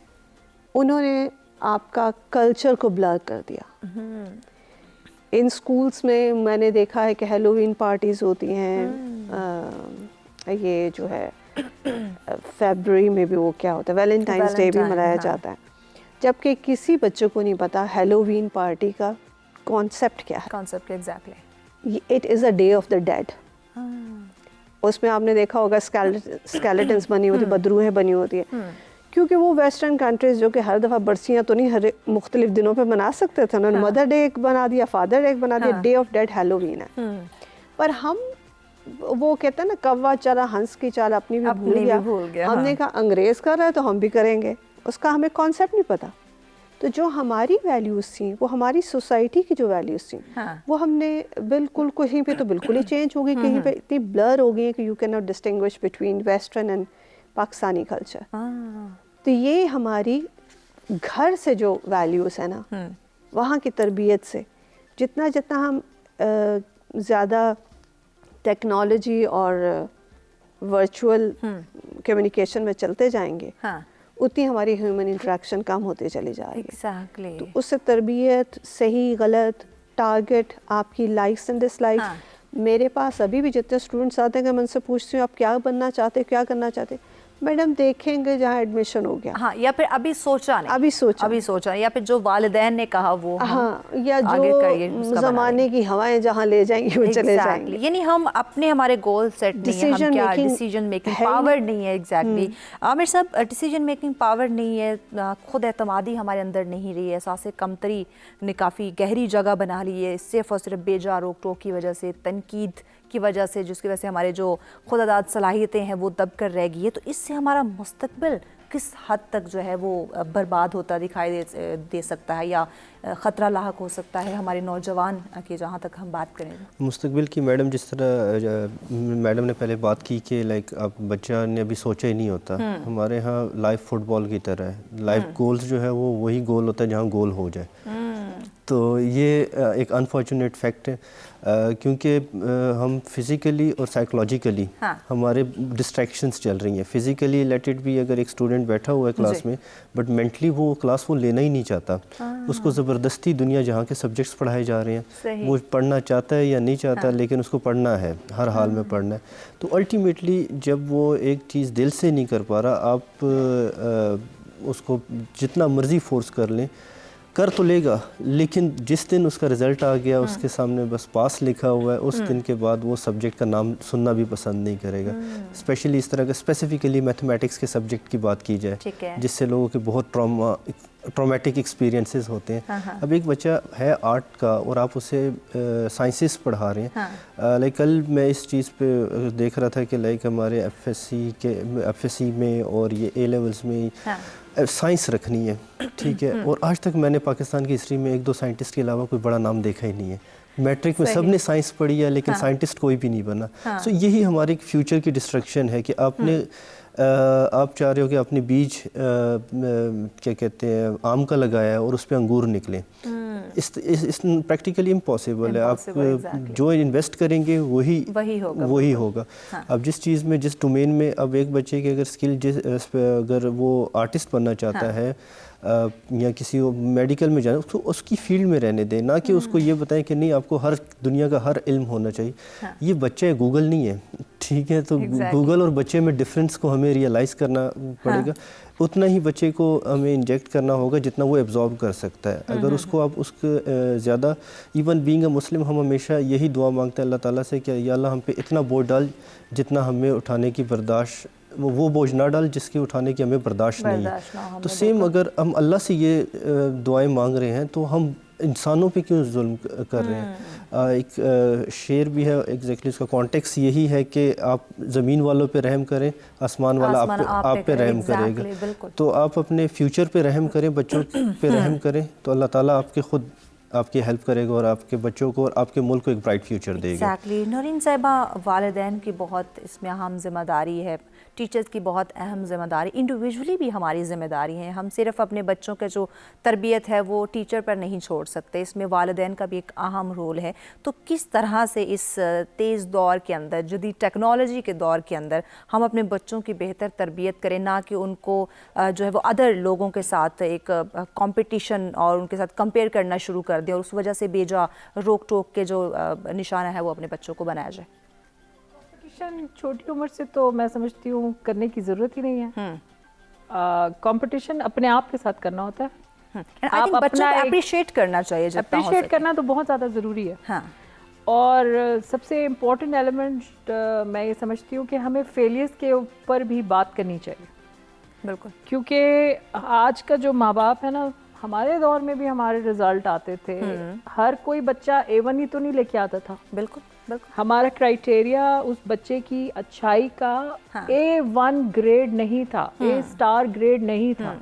انہوں نے آپ کا کلچر کو بلر کر دیا. ان اسکولس میں نے دیکھا ہے کہ ہیلووین پارٹیز ہوتی ہیں, یہ جو ہے فیبرری میں بھی وہ کیا ہوتا ہے ویلنٹائنس ڈے بھی منایا جاتا ہے, جبکہ کسی بچوں کو نہیں پتا ہیلووین پارٹی کا کانسیپٹ کیا ہے. Concept exactly, it is a day of the dead. اس میں آپ نے دیکھا ہوگا اسکیلیٹنس بنی ہوتی, بدروہیں بنی ہوتی ہے, کیونکہ وہ ویسٹرن کنٹریز جو کہ ہر دفعہ برسیاں تو نہیں ہر مختلف دنوں پہ منا سکتے تھے, انہوں نے مدر ڈے ایک بنا دیا, فادر ڈے ایک بنا دیا, ڈے آف ڈیڈ ہیلووین ہے. پر ہم وہ کہتے ہیں نا کوا چلا ہنس کی چال اپنی بھی بھول گیا, ہم نے کہا انگریز کر رہا ہے تو ہم بھی کریں گے, اس کا ہمیں کانسیپٹ نہیں پتا. تو جو ہماری ویلیوز تھیں, وہ ہماری سوسائٹی کی جو ویلیوز تھیں, وہ ہم نے بالکل کہیں پہ تو بالکل ہی چینج ہو گئی, کہیں پہ اتنی بلر ہو گئی کہ you can not distinguish between western and Pakistani culture. تو یہ ہماری گھر سے جو ویلیوز ہیں نا, وہاں کی تربیت سے جتنا ہم زیادہ ٹیکنالوجی اور ورچوئل کمیونیکیشن میں چلتے جائیں گے, اتنی ہماری ہیومن انٹریکشن کم ہوتے چلی جائے گی. تو اس سے تربیت, صحیح غلط, ٹارگٹ, آپ کی لائکس اینڈ ڈس لائکس. میرے پاس ابھی بھی جتنے اسٹوڈنٹس آتے ہیں کہ میں ان سے پوچھتی ہوں آپ کیا بننا چاہتے, کیا کرنا چاہتے, میڈم دیکھیں گے جہاں ایڈمیشن ہو گیا, یا پھر ابھی سوچا یا پھر جو والدین نے کہا وہ, یا جو زمانے کی ہوائیں جہاں لے جائیں گی وہ چلے جائیں گے. یعنی ہم اپنے ہمارے گول سیٹ نہیں ہے, ہم کیا ڈیسیجن میکنگ پاور نہیں ہے. ایگزیکٹلی عامر صاحب, ڈیسیجن میکنگ پاور نہیں ہے, خود اعتمادی ہمارے اندر نہیں رہی ہے, احساس کمتری نے کافی گہری جگہ بنا لی ہے, صرف اور صرف بے جا روک ٹوک کی وجہ سے, تنقید کی وجہ سے, جس کی وجہ سے ہمارے جو خود اداد صلاحیتیں ہیں وہ دب کر رہ گئی ہے. تو اس سے ہمارا مستقبل کس حد تک جو ہے وہ برباد ہوتا دکھائی دے سکتا ہے, یا خطرہ لاحق ہو سکتا ہے ہمارے نوجوان کی, جہاں تک ہم بات کریں مستقبل کی؟ میڈم جس طرح میڈم نے پہلے بات کی کہ لائک اب بچہ نے ابھی سوچا ہی نہیں ہوتا, ہمارے ہاں لائف فٹ بال کی طرح ہے. لائف گولز جو ہے وہ وہی گول ہوتا ہے جہاں گول ہو جائے. تو یہ ایک انفارچونیٹ فیکٹ ہے, کیونکہ ہم فزیکلی اور سائیکولوجیکلی ہمارے ڈسٹریکشنز چل رہی ہیں. فزیکلی لیٹ اٹ بھی اگر ایک اسٹوڈنٹ بیٹھا ہوا ہے کلاس میں, بٹ مینٹلی وہ کلاس وہ لینا ہی نہیں چاہتا, اس کو زبردستی دنیا جہاں کے سبجیکٹس پڑھائے جا رہے ہیں, وہ پڑھنا چاہتا ہے یا نہیں چاہتا, لیکن اس کو پڑھنا ہے, ہر حال میں پڑھنا ہے. تو الٹیمیٹلی جب وہ ایک چیز دل سے نہیں کر پا رہا, آپ اس کو جتنا مرضی فورس کر لیں, کر تو لے گا, لیکن جس دن اس کا رزلٹ آ گیا, اس کے سامنے بس پاس لکھا ہوا ہے, اس دن کے بعد وہ سبجیکٹ کا نام سننا بھی پسند نہیں کرے گا. اسپیشلی اس طرح کا اسپیسیفکلی میتھمیٹکس کے سبجیکٹ کی بات کی جائے, جس سے لوگوں کے بہت ٹرامیٹک ایکسپیرینسز ہوتے ہیں. اب ایک بچہ ہے آرٹ کا اور آپ اسے سائنسز پڑھا رہے ہیں. لائک کل میں اس چیز پہ دیکھ رہا تھا کہ لائک ہمارے ایف ایس سی میں اور یہ اے لیولز میں سائنس رکھنی ہے, ٹھیک ہے, اور آج تک میں نے پاکستان کی ہسٹری میں ایک دو سائنٹسٹ کے علاوہ کوئی بڑا نام دیکھا ہی نہیں ہے. میٹرک میں سب نے سائنس پڑھی ہے, لیکن سائنٹسٹ کوئی بھی نہیں بنا. سو یہی ہماری فیوچر کی ڈسٹرکشن ہے کہ آپ چاہ رہے ہو کہ اپنے بیج کیا کہتے ہیں آم کا لگایا ہے اور اس پہ انگور نکلیں. اس پریکٹیکلی امپاسبل ہے. آپ جو انویسٹ کریں گے وہی ہوگا. اب جس چیز میں, جس ڈومین میں, اب ایک بچے کی اگر اسکل اگر وہ آرٹسٹ بننا چاہتا ہے یا کسی میڈیکل میں جانا, اس کی فیلڈ میں رہنے دیں, نہ کہ اس کو یہ بتائیں کہ نہیں آپ کو ہر دنیا کا ہر علم ہونا چاہیے. یہ بچہ ہے, گوگل نہیں ہے, ٹھیک ہے. تو گوگل اور بچے میں ڈفرینس کو ہمیں ریئلائز کرنا پڑے گا. اتنا ہی بچے کو ہمیں انجیکٹ کرنا ہوگا جتنا وہ ایبزارب کر سکتا ہے. اگر اس کو آپ اس کے زیادہ, ایون بینگ اے مسلم, ہم ہمیشہ یہی دعا مانگتے ہیں اللہ تعالیٰ سے کہ یا اللہ ہم پہ اتنا بوجھ ڈال جتنا ہمیں اٹھانے کی برداشت وہ بوجھ نہ ڈال جس کے اٹھانے کی ہمیں برداشت نہیں ہے. تو سیم اگر ہم اللہ سے یہ دعائیں مانگ رہے ہیں تو ہم انسانوں پہ کیوں ظلم کر رہے ہیں؟ ایک شعر بھی ہے ایگزیکٹلی، اس کا کانٹیکس یہی ہے کہ آپ زمین والوں پہ رحم کریں، آسمان والا آپ پہ رحم کرے گا. تو آپ اپنے فیوچر پہ رحم کریں، بچوں پہ رحم کریں، تو اللہ تعالیٰ آپ کی ہیلپ کرے گا اور آپ کے بچوں کو اور آپ کے ملک کو ایک برائٹ فیوچر دے گا. ایگزیکٹلی. نورین صاحبہ، والدین کی بہت اس میں اہم ذمہ داری ہے، ٹیچرز کی بہت اہم ذمہ داری، انڈیویجولی بھی ہماری ذمہ داری ہے. ہم صرف اپنے بچوں کے جو تربیت ہے وہ ٹیچر پر نہیں چھوڑ سکتے، اس میں والدین کا بھی ایک اہم رول ہے. تو کس طرح سے اس تیز دور کے اندر، جدید ٹیکنالوجی کے دور کے اندر ہم اپنے بچوں کی بہتر تربیت کریں، نہ کہ ان کو جو ہے وہ ادر لوگوں کے ساتھ ایک کمپٹیشن اور ان کے ساتھ کمپیئر کرنا شروع کر دیں اور اس وجہ سے بیجا روک ٹوک کے جو نشانہ ہے وہ اپنے بچوں کو بنایا جائے؟ چھوٹی عمر سے تو میں سمجھتی ہوں کرنے کی ضرورت ہی نہیں ہے. کمپٹیشن اپنے آپ کے ساتھ کرنا ہوتا ہے. آپ بچوں کو اپریشیٹ کرنا چاہیے، اپریشیٹ کرنا تو بہت زیادہ ضروری ہے. اور سب سے امپورٹنٹ ایلیمنٹ میں یہ سمجھتی ہوں کہ ہمیں فیلیئرز کے اوپر بھی بات کرنی چاہیے. بالکل. کیونکہ آج کا جو ماں باپ ہے نا، ہمارے دور میں بھی ہمارے رزلٹ آتے تھے، ہر کوئی بچہ A1 ہی تو نہیں لے کے آتا تھا. بالکل. ہمارا کرائٹیریا اس بچے کی اچھائی کا A1 گریڈ نہیں تھا، A* گریڈ نہیں تھا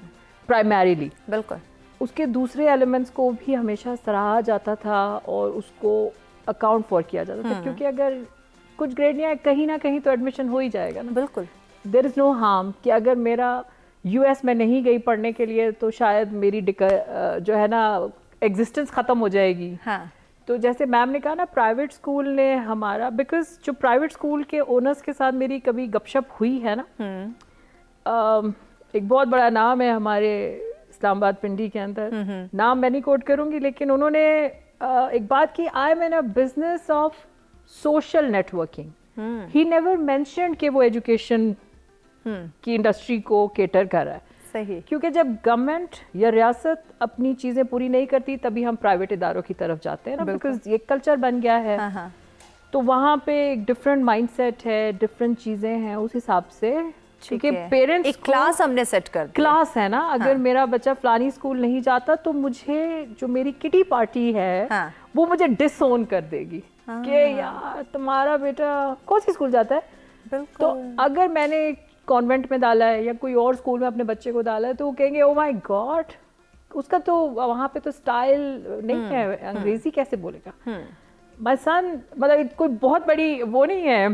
پرائمریلی. بالکل. اس کے دوسرے ایلیمنٹس کو بھی ہمیشہ سراہا جاتا تھا اور اس کو اکاؤنٹ فار کیا جاتا تھا، کیونکہ اگر کچھ گریڈ نہیں آئے کہیں نہ کہیں تو ایڈمیشن ہو ہی جائے گا نا. بالکل. دیر از نو ہارم کہ اگر میرا US میں نہیں گئی پڑھنے کے لیے تو شاید میری جو ہے نا ایگزسٹنس ختم ہو جائے گی. تو جیسے میم نے کہا نا، پرائیویٹ اسکول نے ہمارا، بیکاز جو پرائیویٹ اسکول کے اونرس کے ساتھ میری کبھی گپ شپ ہوئی ہے نا، ایک بہت بڑا نام ہے ہمارے اسلام آباد پنڈی کے اندر، نام میں نہیں کوٹ کروں گی، لیکن انہوں نے ایک بات کی، I am in a business of social networking. ہی نیور مینشنڈ کہ وہ ایجوکیشن کی انڈسٹری کو کیٹر کر رہا ہے. صحیح. کیونکہ جب گورنمنٹ یا ریاست اپنی چیزیں پوری نہیں کرتی تبھی ہم پرائیویٹ اداروں کی طرف جاتے ہیں نا، بیکاز یہ کلچر بن گیا ہے. تو وہاں پہ ایک ڈفرینٹ مائنڈ سیٹ ہے، ڈفرینٹ چیزیں ہیں اس حساب سے. کیونکہ پیرنٹس ایک کلاس ہم نے سیٹ کر دی، کلاس ہے نا. اگر میرا بچہ فلانی اسکول نہیں جاتا تو مجھے جو میری کٹی پارٹی ہے وہ مجھے ڈس اون کر دے گی کہ یار تمہارا بیٹا کون سی اسکول جاتا ہے. تو اگر میں نے کانوینٹ میں ڈالا ہے یا کوئی اور اسکول میں اپنے بچے کو ڈالا ہے تو وہ کہیں گے او مائی گاڈ، اس کا تو وہاں پہ تو اسٹائل نہیں ہے، انگریزی کیسے بولے گا. مائی سن، مطلب کوئی بہت بڑی وہ نہیں ہے،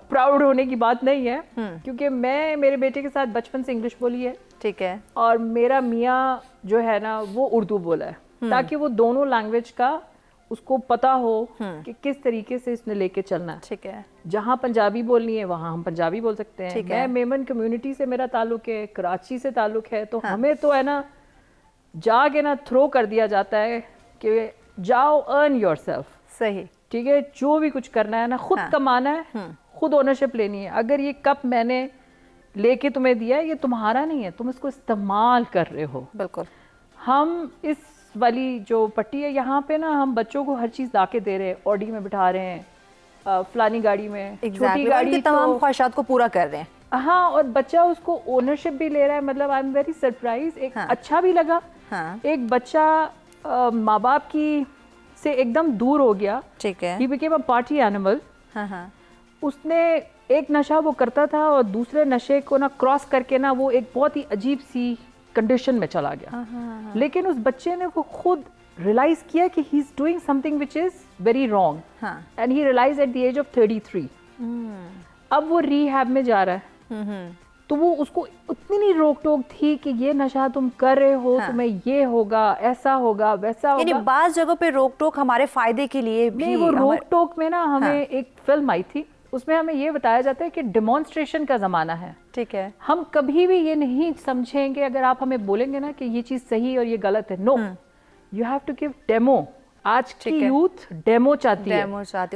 پراؤڈ ہونے کی بات نہیں ہے، کیونکہ میں میرے بیٹے کے ساتھ بچپن سے انگلش بولی ہے. ٹھیک ہے. اور میرا میاں جو ہے نا وہ اردو بولا ہے، تاکہ وہ دونوں لینگویج کا اس کو پتا ہو کہ کس طریقے سے اس نے لے کے چلنا ہے. ٹھیک ہے. جہاں پنجابی بولنی ہے وہاں ہم پنجابی بول سکتے ہیں. میں میمن کمیونٹی سے میرا تعلق ہے، کراچی سے تعلق ہے، تو ہمیں تو ہے نا جا کے نا تھرو کر دیا جاتا ہے کہ جاؤ ارن یور سیلف. صحیح. ٹھیک ہے. جو بھی کچھ کرنا ہے نا خود کمانا ہے، خود اونرشپ لینی ہے. اگر یہ کپ میں نے لے کے تمہیں دیا ہے یہ تمہارا نہیں ہے، تم اس کو استعمال کر رہے ہو. بالکل. ہم اس والی جو پٹی ہے یہاں پہ نا ہم بچوں کو ہر چیز لا کے دے رہے ہیں، آڈی میں بٹھا رہے ہیں، فلانی گاڑی میں، چھوٹی گاڑی، تمام خواہشات کو پورا کر رہے ہیں. ہاں. اور بچہ اس کو اونرشپ بھی لے رہا ہے. مطلب آئی ایم ویری سرپرائز. ایک اچھا بھی لگا. ایک بچہ ماں باپ کی سے ایک دم دور ہو گیا. ٹھیک ہے. He became a party animal. اس نے ایک نشہ وہ کرتا تھا اور دوسرے نشے کو نا کراس کر کے نا وہ ایک بہت ہی عجیب سی کنڈیشن میں چلا گیا. لیکن اس بچے نے وہ خود ریلائز کیا کہ he is doing something which is very wrong, and he realise at the age of 33. اب وہ ری ہیب میں جا رہا ہے. تو وہ اس کو اتنی نہیں روک ٹوک تھی کہ یہ نشہ تم کر رہے ہو، تمہیں یہ ہوگا، ایسا ہوگا، ویسا ہوگا. یعنی بعض جگہوں پہ روک ٹوک ہمارے فائدے کے لیے بھی. نہیں، وہ روک ٹوک میں نا ہمیں ایک فلم آئی تھی، اس میں ہمیں یہ بتایا جاتا ہے کہ ڈیمانسٹریشن کا زمانہ ہے. ٹھیک ہے. ہم کبھی بھی یہ نہیں سمجھیں گے اگر آپ ہمیں بولیں گے نا کہ یہ چیز صحیح اور یہ غلط ہے. No, you have to give demo. آج کی یوتھ ڈیمو چاہتی ہے.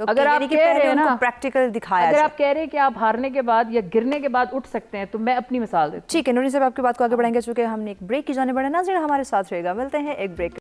اگر آپ کہہ رہے ہیں نا پریکٹیکل دکھایا، اگر آپ کہہ رہے ہیں کہ آپ ہارنے کے بعد یا گرنے کے بعد اٹھ سکتے ہیں تو میں اپنی مثال دیتی ہوں. ٹھیک ہے نورین صاحب، آپ کی بات کو آگے بڑھائیں گے چونکہ ہم نے ایک بریک کی جانے بڑھے. ناظرین ہمارے ساتھ رہے گا، ملتے ہیں ایک بریک.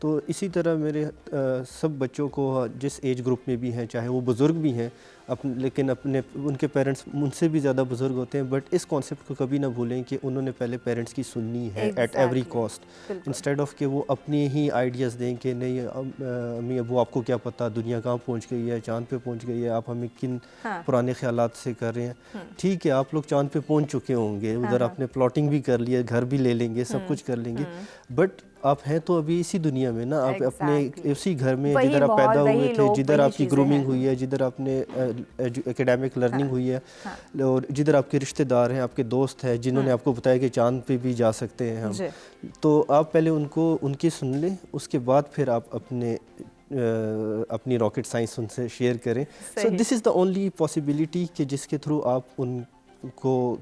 تو اسی طرح میرے سب بچوں کو جس ایج گروپ میں بھی ہیں، چاہے وہ بزرگ بھی ہیں لیکن ان کے پیرنٹس ان سے بھی زیادہ بزرگ ہوتے ہیں، بٹ اس کانسیپٹ کو کبھی نہ بھولیں کہ انہوں نے پہلے پیرنٹس کی سننی ہے at every cost, instead of کہ وہ اپنے ہی آئیڈیاز دیں کہ نہیں امی ابو آپ کو کیا پتہ دنیا کہاں پہنچ گئی ہے، چاند پہ پہنچ گئی ہے، آپ ہمیں کن پرانے خیالات سے کر رہے ہیں. ٹھیک ہے آپ لوگ چاند پہ پہنچ چکے ہوں گے، ادھر آپ نے پلاٹنگ بھی کر لی ہے، گھر بھی لے لیں گے، سب کچھ کر لیں گے، بٹ آپ ہیں تو ابھی اسی دنیا میں نا، آپ اپنے اسی گھر میں جدھر آپ پیدا ہوئے تھے، جدھر آپ کی گرومنگ ہوئی ہے، جدھر آپ نے اکیڈیمک لرننگ ہوئی ہے، اور جدھر آپ کے رشتہ دار ہیں، آپ کے دوست ہیں جنہوں نے آپ کو بتایا کہ چاند پہ بھی جا سکتے ہیں ہم، تو آپ پہلے ان کی سن لیں، اس کے بعد پھر آپ اپنی راکٹ سائنس ان سے شیئر کریں. سو دس از دا اونلی پاسبلٹی کہ جس کے تھرو آپ ان کو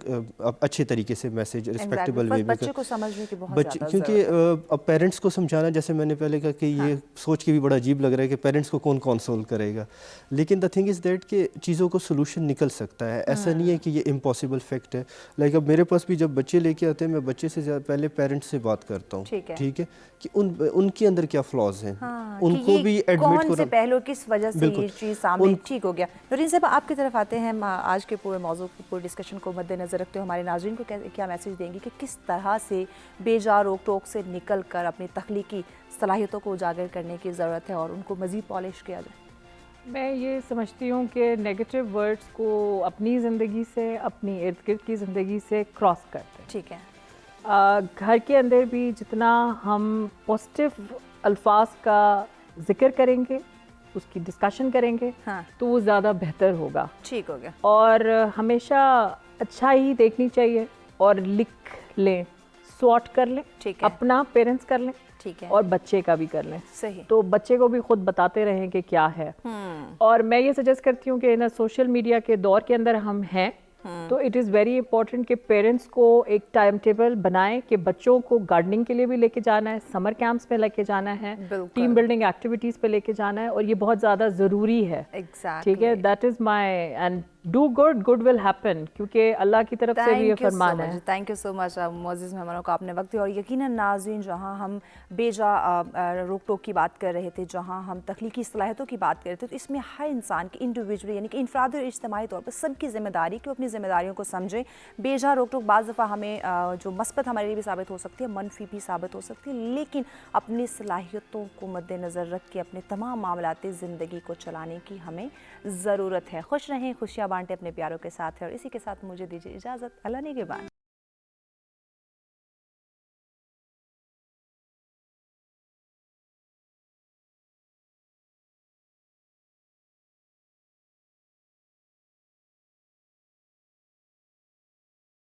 اچھے طریقے سے میسیج رسپیکٹیبل وے میں بچے کو سمجھنے کی بہت زیادہ ضرورت ہے. کیونکہ اب پیرنٹس کو سمجھانا، جیسے میں نے پہلے کہا کہ یہ سوچ کے بھی بڑا عجیب لگ رہا ہے کہ پیرنٹس کو کون کنسول کرے گا، لیکن دا تھنگ از دیٹ کہ چیزوں کو سولوشن نکل سکتا ہے، ایسا نہیں ہے کہ یہ امپاسبل فیکٹ ہے. لائک اب میرے پاس بھی جب بچے لے کے آتے ہیں، میں بچے سے زیادہ پہلے پیرنٹس سے بات کرتا ہوں، ٹھیک ہے، کہ ان کے اندر کیا فلاز ہیں، ان کو بھی ایڈمٹ کون سے پہلو کس وجہ سے یہ چیز سامنے. ٹھیک ہو گیا. نورین صاحب آپ کی طرف آتے ہیں، آج کے پورے موضوع کی پورے ڈسکشن کو مد نظر رکھتے ہوئے ہمارے ناظرین کو کیا میسیج دیں گی کہ کس طرح سے بے جا روک ٹوک سے نکل کر اپنی تخلیقی صلاحیتوں کو اجاگر کرنے کی ضرورت ہے اور ان کو مزید پالش کیا جائے؟ میں یہ سمجھتی ہوں کہ نیگیٹو ورڈز کو اپنی زندگی سے، اپنی ارد گرد کی زندگی سے کراس کرتے ہیں. ٹھیک ہے. گھر کے اندر بھی جتنا ہم پازیٹیو الفاظ کا ذکر کریں گے، اس کی ڈسکشن کریں گے، تو وہ زیادہ بہتر ہوگا. ٹھیک ہو گیا. اور ہمیشہ اچھا ہی دیکھنی چاہیے، اور لکھ لیں، سارٹ کر لیں، اپنا پیرنٹس کر لیں، ٹھیک ہے، اور بچے کا بھی کر لیں. صحیح. تو بچے کو بھی خود بتاتے رہیں کہ کیا ہے. اور میں یہ سجیسٹ کرتی ہوں کہ سوشل میڈیا کے دور کے اندر ہم ہیں، تو اٹ از ویری امپورٹنٹ کہ پیرنٹس کو ایک ٹائم ٹیبل بنائیں کہ بچوں کو گارڈننگ کے لیے بھی لے کے جانا ہے، سمر کیمپس میں لے کے جانا ہے، ٹیم بلڈنگ ایکٹیویٹیز پہ لے کے جانا ہے، اور یہ بہت زیادہ ضروری ہے. ٹھیک ہے، that is my and do good, good will happen, کیونکہ اللہ کی طرف سے بھی یہ فرمان ہے. تھینک یو سو مچ معزز مہمانوں کو آپ نے وقت دیا. اور یقیناً ناظرین، جہاں ہم بے جا روک ٹوک کی بات کر رہے تھے، جہاں ہم تخلیقی صلاحیتوں کی بات کر رہے تھے، تو اس میں ہر انسان کی انڈیویجول یعنی کہ انفرادی اور اجتماعی طور پر سب کی ذمہ داری کہ وہ اپنی ذمہ داریوں کو سمجھیں. بے جا روک ٹوک بعض دفعہ ہمیں جو مثبت ہمارے لیے بھی ثابت ہو سکتی ہے، منفی بھی ثابت ہو سکتی ہے، لیکن اپنی صلاحیتوں کو مد نظر رکھ کے اپنے تمام معاملات زندگی کو چلانے کی ہمیں ضرورت ہے. خوش رہیں، خوشیاں بانٹیں اپنے پیاروں کے ساتھ، اور اسی کے ساتھ مجھے دیجیے اجازت. اللہ نگہبان.